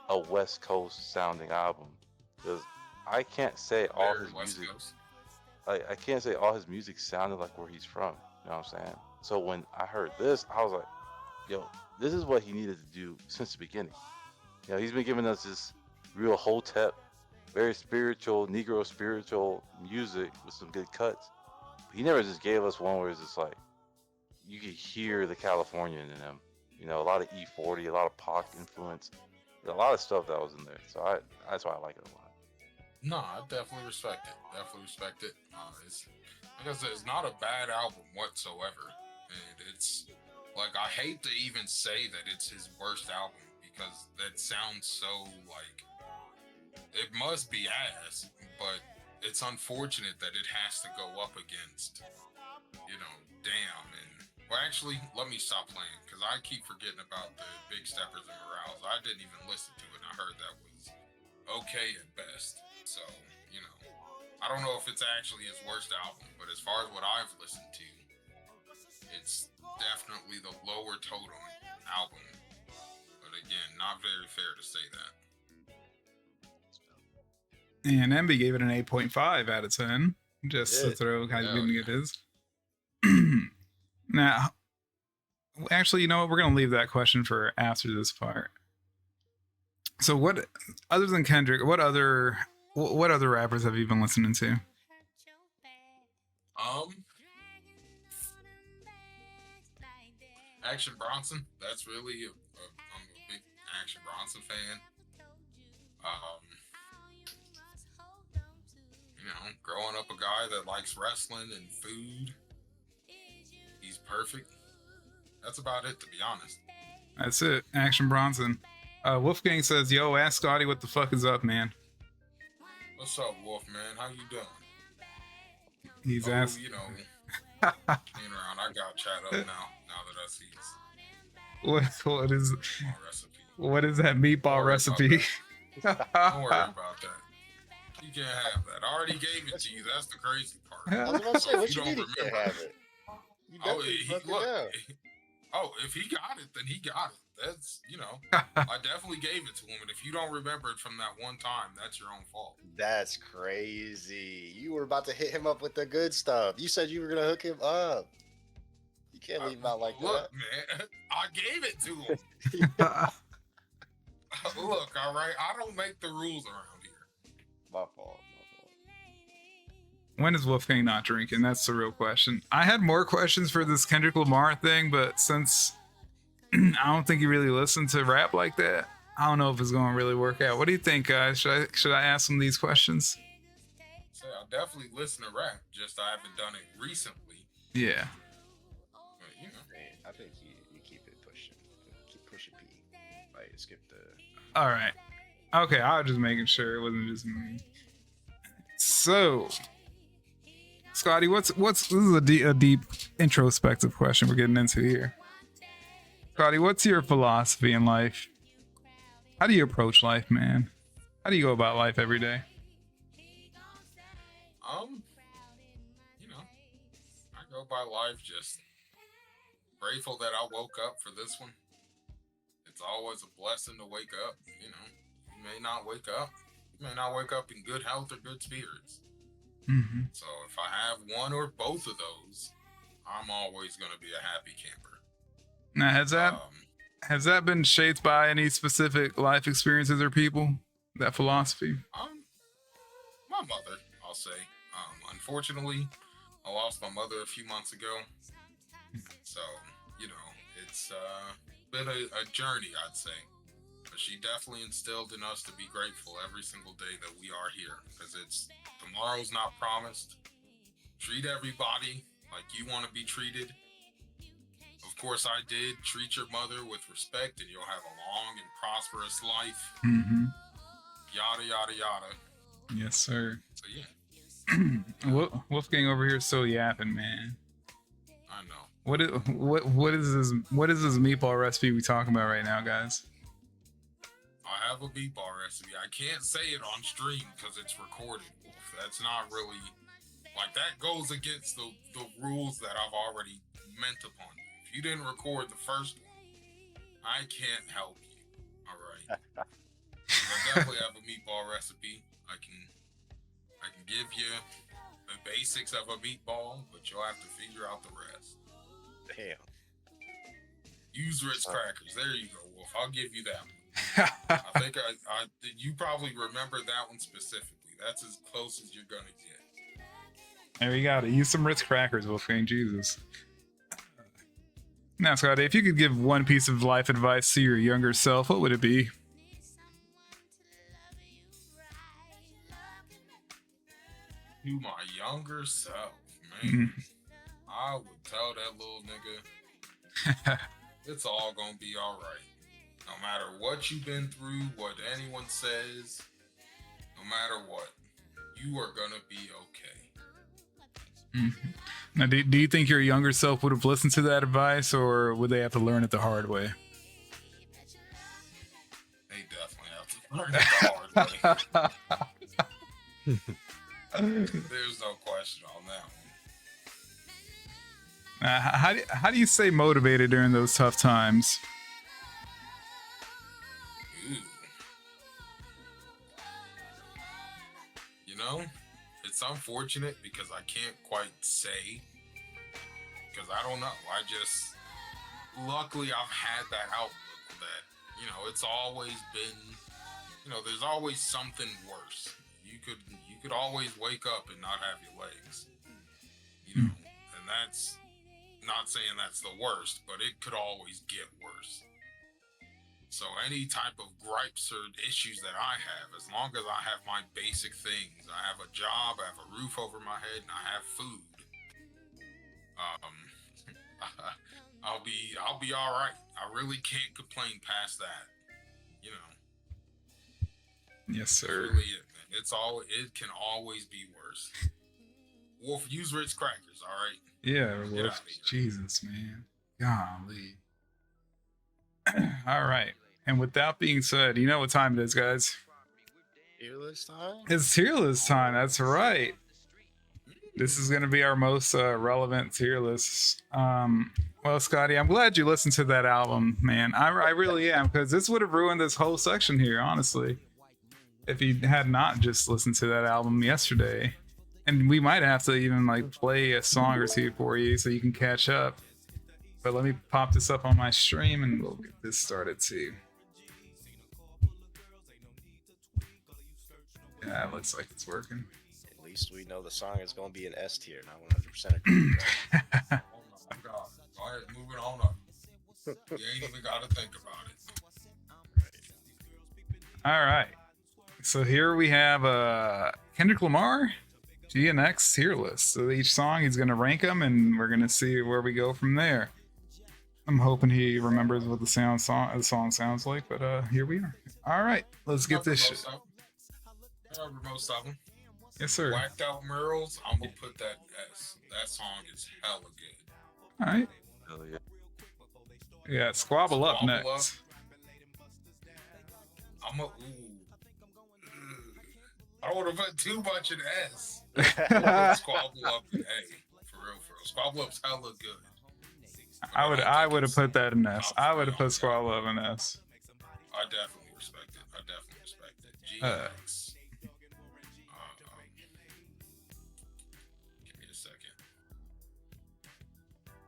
a West Coast sounding album. Because I can't say all Very his West music. Coast. I can't say all his music sounded like where he's from. You know what I'm saying? So when I heard this, I was like, yo, this is what he needed to do since the beginning. He's been giving us this real hotep, very spiritual, Negro spiritual music with some good cuts. But he never just gave us one where it's just like, you could hear the Californian in him. A lot of E40, a lot of Pac influence, a lot of stuff that was in there. So that's why I like it a lot. No, I definitely respect it. Definitely respect it. It's like I said, it's not a bad album whatsoever, and it's like I hate to even say that it's his worst album because that sounds so like it must be ass, but it's unfortunate that it has to go up against, damn. And well, actually, let me stop playing because I keep forgetting about the Big Steppers and Morales. I didn't even listen to it. And I heard that was okay at best. So, I don't know if it's actually his worst album, but as far as what I've listened to, it's definitely the lower totem album. But again, not very fair to say that. And MB gave it an 8.5 out of 10. Just to Good. throw how you Hell didn't yeah. get his. Now, actually, you know what? We're going to leave that question for after this part. So what, other than Kendrick, what other rappers have you been listening to? Action Bronson. That's really I'm a big Action Bronson fan. Growing up a guy that likes wrestling and food, he's perfect. That's about it, to be honest. That's it. Action Bronson. Wolfgang says, yo, ask Scotty what the fuck is up, man. What's up, Wolf man? How you doing? He's asked. Being around, I got chat up now that I see his What is recipe. what is that meatball Don't worry recipe? Don't worry about that. You can't have that. I already gave it to you. That's the crazy part. I was about to say, what you don't mean he can't have it? You Oh, definitely fucked it look. up. Oh, if he got it, then he got it. That's, I definitely gave it to him. And if you don't remember it from that one time, that's your own fault. That's crazy. You were about to hit him up with the good stuff. You said you were gonna hook him up. You can't leave him out like Look, man, I gave it to him. that. Look, all right, I don't make the rules around here. My fault. When is Wolfgang not drinking? That's the real question. I had more questions for this Kendrick Lamar thing, but since I don't think you really listen to rap like that, I don't know if it's going to really work out. What do you think, guys? Should I ask him these questions? So I definitely listen to rap, just I haven't done it recently. Yeah. But, I think you keep it pushing. Keep pushing P. Like skip the. All right. Okay, I was just making sure it wasn't just me. So, Scotty, this is a deep introspective question we're getting into here. Scotty, what's your philosophy in life? How do you approach life, man? How do you go about life every day? I go by life just grateful that I woke up for this one. It's always a blessing to wake up. You may not wake up. You may not wake up in good health or good spirits. Mm-hmm. So if I have one or both of those, I'm always going to be a happy camper. Now, has that been shaped by any specific life experiences or people? That philosophy? My mother, I'll say. Unfortunately, I lost my mother a few months ago. So, it's been a journey, I'd say. But she definitely instilled in us to be grateful every single day that we are here. Because tomorrow's not promised. Treat everybody like you want to be treated. Of course, I did. Treat your mother with respect and you'll have a long and prosperous life. Mm-hmm. Yada, yada, yada. Yes, sir. So, yeah. Wolfgang over here still yapping, man. I know. What is this meatball recipe we talking about right now, guys? I have a meatball recipe. I can't say it on stream because it's recorded, Wolf. That's not really like that goes against the rules that I've already meant upon you. If you didn't record the first one, I can't help you. All right. I definitely have a meatball recipe. I can give you the basics of a meatball, but you'll have to figure out the rest. Damn. Use Ritz crackers. There you go, Wolf. I'll give you that one. I think you probably remember that one specifically. That's as close as you're gonna get. There you got it. Use some Ritz crackers, Wolfgang. Jesus. Now, Scotty, if you could give one piece of life advice to your younger self, what would it be? To my younger self, man, I would tell that little nigga, it's all gonna be all right. No matter what you've been through, what anyone says, no matter what, you are gonna be okay. Now, do you think your younger self would have listened to that advice, or would they have to learn it the hard way? They definitely have to learn it the hard way. There's no question on that one. How do you stay motivated during those tough times? Ooh. You know, it's unfortunate because I can't quite say, because I don't know. I just, luckily I've had that outlook that, you know, it's always been, you know, there's always something worse. You could always wake up and not have your legs, you know, and that's not saying that's the worst, but it could always get worse. So any type of gripes or issues that I have, as long as I have my basic things, I have a job, I have a roof over my head, and I have food, I'll be all right. I really can't complain past that, you know. Yes, sir. That's really it, man. It can always be worse. Wolf, use Ritz crackers, all right? Yeah, Get Wolf. out of here. Jesus, man. Golly. All right. And with that being said, you know what time it is, guys? Tier list time? It's tier list time. That's right. This is going to be our most relevant tier list. Well, Scotty, I'm glad you listened to that album, man. I really am, because this would have ruined this whole section here, honestly, if you had not just listened to that album yesterday. And we might have to even like play a song or two for you so you can catch up. But let me pop this up on my stream and we'll get this started too. Yeah, it looks like it's working. At least we know the song is going to be an S tier, not 100% agree. Oh my God. Go ahead, move it on up. You ain't even got to think about it. All right. So here we have Kendrick Lamar, GNX tier list. So each song he's going to rank them and we're going to see where we go from there. I'm hoping he remembers what the song sounds like, but here we are. All right, let's get this shit. I remember most of them. Yes, sir. Whacked Out Murals, I'm going to put that S. That song is hella good. All right. Hell yeah. We got Squabble Up Squabble next. I would have put too much in S. Squabble Up in A. For real. Squabble Up's hella good. I would have put that in S. I would have put Squabble Up in S. I definitely respect it. GX. Give me a second.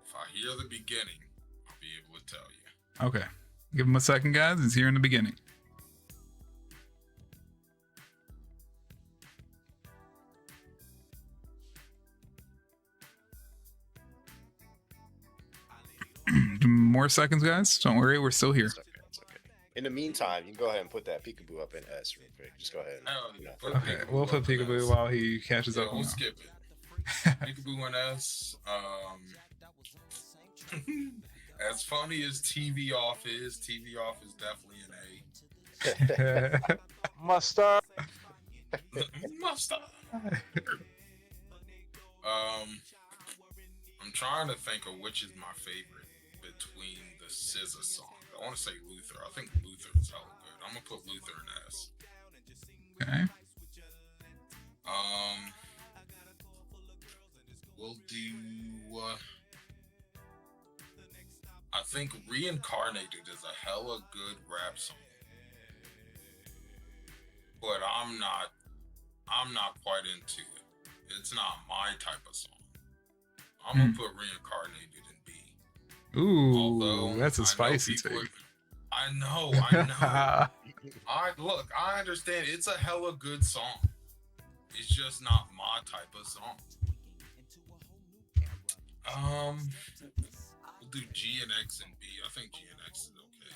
If I hear the beginning, I'll be able to tell you. Okay. Give him a second, guys. It's here in the beginning. More seconds, guys. Don't worry, we're still here. It's okay. In the meantime, you can go ahead and put that peekaboo up in S real quick. Just go ahead. And, Okay, we'll put Peekaboo while he catches up. We'll skip it. Peekaboo and S. As funny as TV Off is definitely an A. Mustard. Mustard. I'm trying to think of which is my favorite between the SZA songs. I want to say Luther. I think Luther is hella good. I'm gonna put Luther in S. Okay. Um, we'll do. I think Reincarnated is a hella good rap song, but I'm not quite into it. It's not my type of song. I'm gonna put Reincarnated in B. Ooh, Although that's a I know spicy people take. I know. I understand. It's a hella good song. It's just not my type of song. We'll do G and X and B. I think G and X is okay.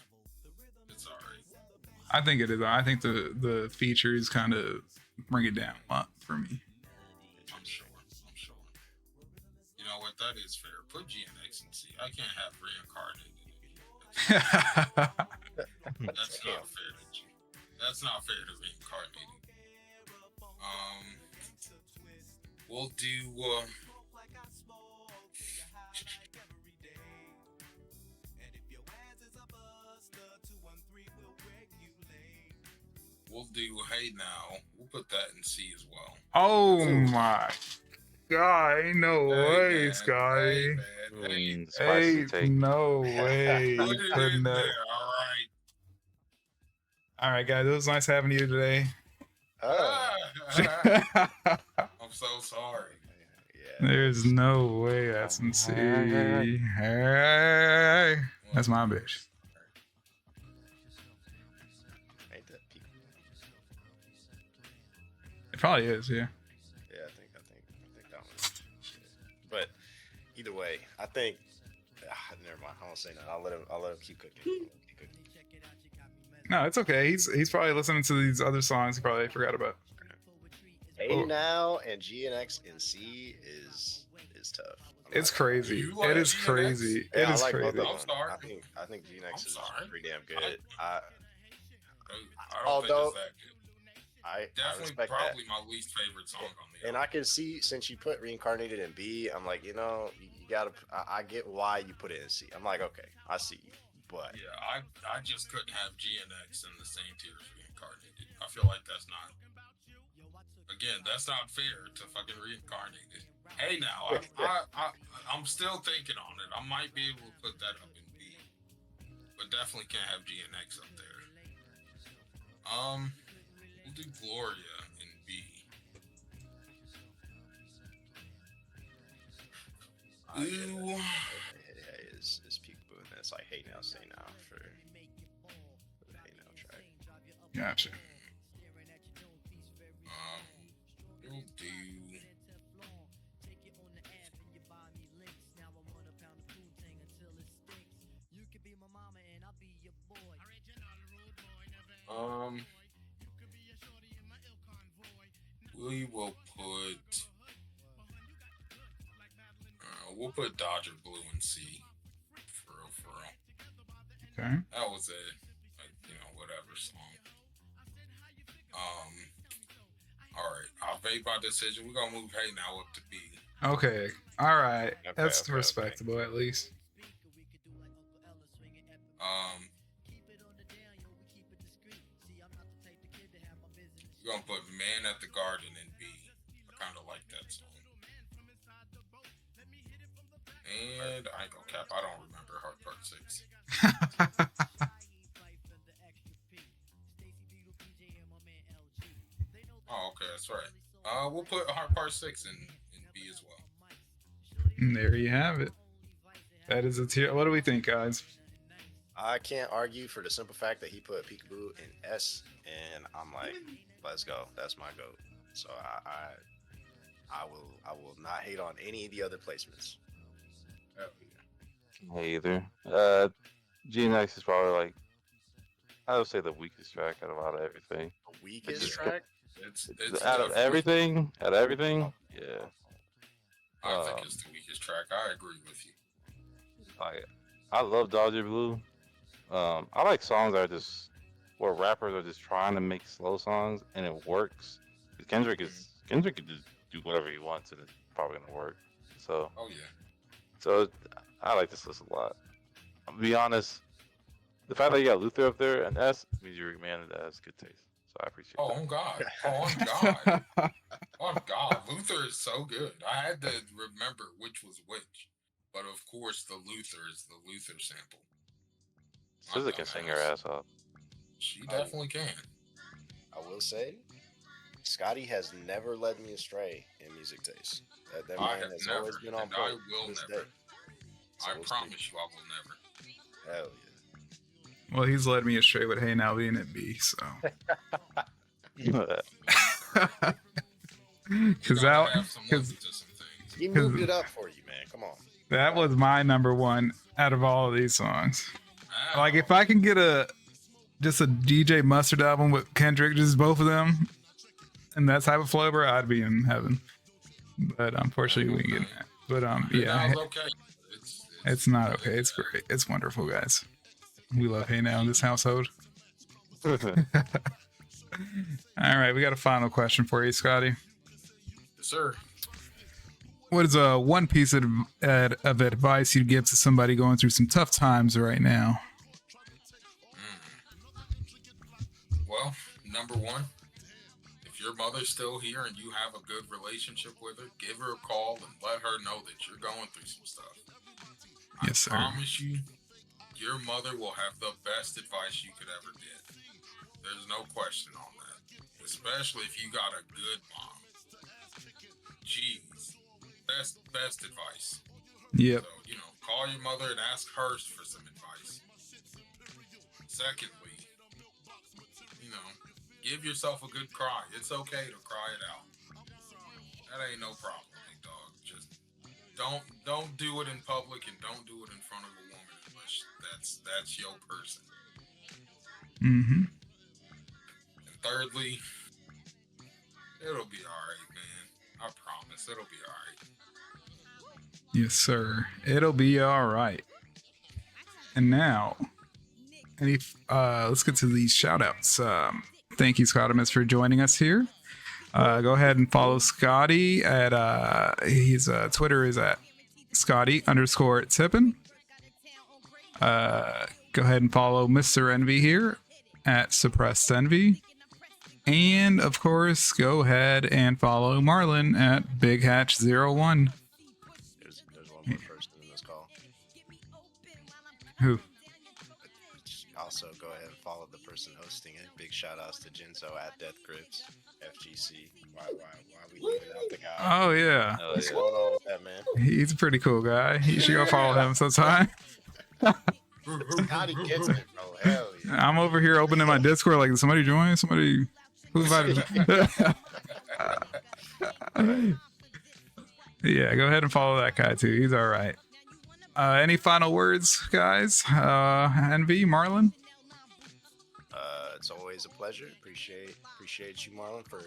It's alright. I think it is. I think the features kind of bring it down a lot for me. I'm sure. You know what? That is fair. Put G and X and C. I can't have Reincarnated. That's not fair to G. That's not fair to Reincarnated. We'll do. We'll do Hey Now. We'll put that in C as well. Oh my god! Ain't no way, man. Scotty. Spicy Ain't take. no way. Put You it putting in that. there. All right. All right, guys. It was nice having you today. I'm so sorry. Yeah. There's no way that's in C. Hey, that's my bitch. Ain't that peak? It probably is, yeah. Yeah, I think that one. But either way, I think. Never mind. I won't say that. I'll let him keep cooking. No, it's okay. He's probably listening to these other songs he probably forgot about. A Now and G and X and C is tough. It's crazy. You like It is G and X? crazy. Yeah, It I is like both crazy. of I'm them. sorry. I think G and X I'm is sorry. pretty damn I good. don't Although- think it's that good. I Definitely, respect probably my least favorite song on the and album. I can see since you put Reincarnated in B, I'm like, you gotta. I get why you put it in C. I'm like, okay, I see you, but Yeah, I just couldn't have G and X in the same tier as Reincarnated. I feel like that's not. Again, that's not fair to fucking Reincarnated. Hey, now I'm still thinking on it. I might be able to put that up in B, but definitely can't have G and X up there. We'll do Gloria in B. Ooh. is Peekaboo, and it's like, hey now, say now for the Hey Now track. Gotcha. We'll do. We will put. We'll put Dodger Blue in C. For real. Okay. That was whatever song. All right. I've made my decision. We're gonna move Hey Now up to B. Okay. All right. Okay, That's okay. respectable at least. We're gonna put Man at the Garden in B. I kind of like that song. And I ain't gonna cap. I don't remember Hard Part 6. Oh, okay, that's right. We'll put Hard Part 6 in B as well. And there you have it. That is a tier. What do we think, guys? I can't argue for the simple fact that he put Peekaboo in S, and I'm like, let's go. That's my goat. So I will not hate on any of the other placements. Me either. G and X is probably like, I would say the weakest track out of everything. The weakest It's- track. It's Out of definitely- everything, yeah. I think it's the weakest track. I agree with you. Like, I love Dodger Blue. I like songs that are just where rappers are just trying to make slow songs and it works. Kendrick can just do whatever he wants and probably gonna work. So, Oh yeah. so I like this list a lot. I'll be honest. The fact that you got Luther up there and S means you're a man that has good taste. So I appreciate Oh, that. on God. Oh, on God. Oh God. Luther is so good. I had to remember which was which. But of course, the Luther is the Luther sample. My SZA can sing her dumbass. ass off. She definitely can. I will say, Scotty has never led me astray in music taste. That I man have has never, always been on and point I will to this never. day. So I we'll see. promise you, I will never. Hell yeah. Well, he's led me astray with Hey Now being at B, so. Because Gotta that, have some because limit to some things. He moved it up for you, man. Come on. that was my number one out of all of these songs. Ow. Like, if I can get just a DJ Mustard album with Kendrick, just both of them, and that type of flavor, I'd be in heaven. But unfortunately, we ain't getting that. But yeah, It's okay. it's not okay. It's great. It's wonderful, guys. We love Hey Now in this household. All right, we got a final question for you, Scotty. Yes, sir. What is one piece of advice you'd give to somebody going through some tough times right now? Well, number one, if your mother's still here and you have a good relationship with her, give her a call and let her know that you're going through some stuff. Yes, sir. I promise you, your mother will have the best advice you could ever get. There's no question on that. Especially if you got a good mom. Jeez. Best advice. Yep. So, call your mother and ask her for some advice. Secondly, give yourself a good cry. It's okay to cry it out. That ain't no problem, big dog. Just don't do it in public and don't do it in front of a woman unless that's your person. Mm-hmm. And thirdly, it'll be alright, man. I promise it'll be alright. Yes, sir. It'll be all right. And now, let's get to these shout outs. Thank you, Scottimus, for joining us here. Go ahead and follow Scotty at his Twitter is at Scotty_Tippin. Go ahead and follow Mr. Envy here at Suppressed Envy. And of course, go ahead and follow Marlon at Big Hatch01. There's one more person in this call. Who? Also, go ahead and follow the person hosting it. Big shout outs to Jinzo at Death Grips, FGC. Why we leaving out the guy? Oh, yeah. Oh, What's yeah. going on with that, man? He's a pretty cool guy. You should go follow him sometime. Scotty gets it, bro. Hell yeah. I'm over here opening my Discord like, somebody join? Somebody... Who invited me? Yeah, go ahead and follow that guy too. He's all right. Any final words, guys? Envy, Marlon? It's always a pleasure. Appreciate you, Marlon, for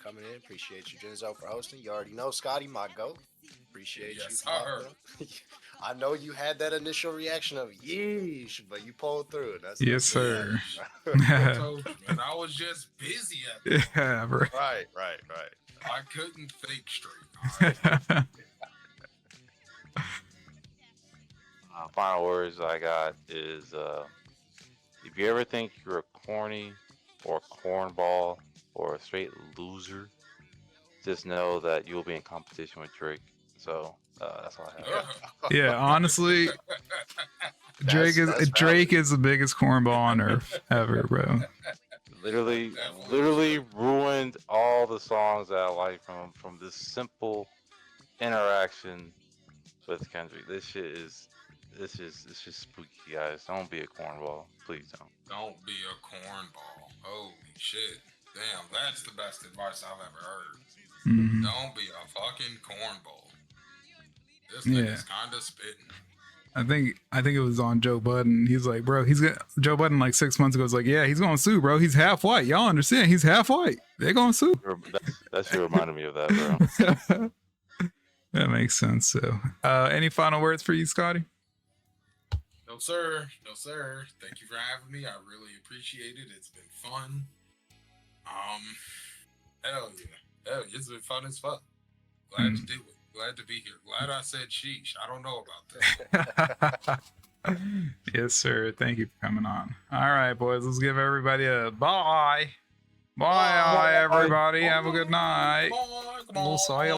coming in. Appreciate you, Jinzo, for hosting. You already know Scotty, my goat. Appreciate Yes, you. sir. I know you had that initial reaction of yeesh, but you pulled through it. Yes, sir. I told you, man. I was just busy at the Yeah, bro. Right. I couldn't think straight. All right? Final words I got is if you ever think you're a corny or a cornball or a straight loser, just know that you'll be in competition with Drake. So that's all I have. Yeah, honestly, Drake That's is the biggest cornball on earth ever, bro. Literally ruined all the songs that I like from this simple interaction with Kendrick. It's just spooky, guys. Don't be a cornball. Please don't. Don't be a cornball. Holy shit. Damn, that's the best advice I've ever heard. Mhm. Don't be a fucking cornball. This Yeah. nigga's kinda spitting. I think it was on Joe Budden. He's like, bro, Joe Budden like 6 months ago was like, yeah, he's gonna sue, bro. He's half white. Y'all understand? He's half white. They're gonna sue. That shit reminded me of that, bro. That makes sense. So, any final words for you, Scotty? No, sir. No, sir. Thank you for having me. I really appreciate it. It's been fun. Hell yeah. It's been fun as fuck. Glad to do it. Glad to be here. Glad I said sheesh. I don't know about that. Yes, sir. Thank you for coming on. All right, boys. Let's give everybody a bye. Bye, everybody. Have a good night. Come on, come We'll on. saw you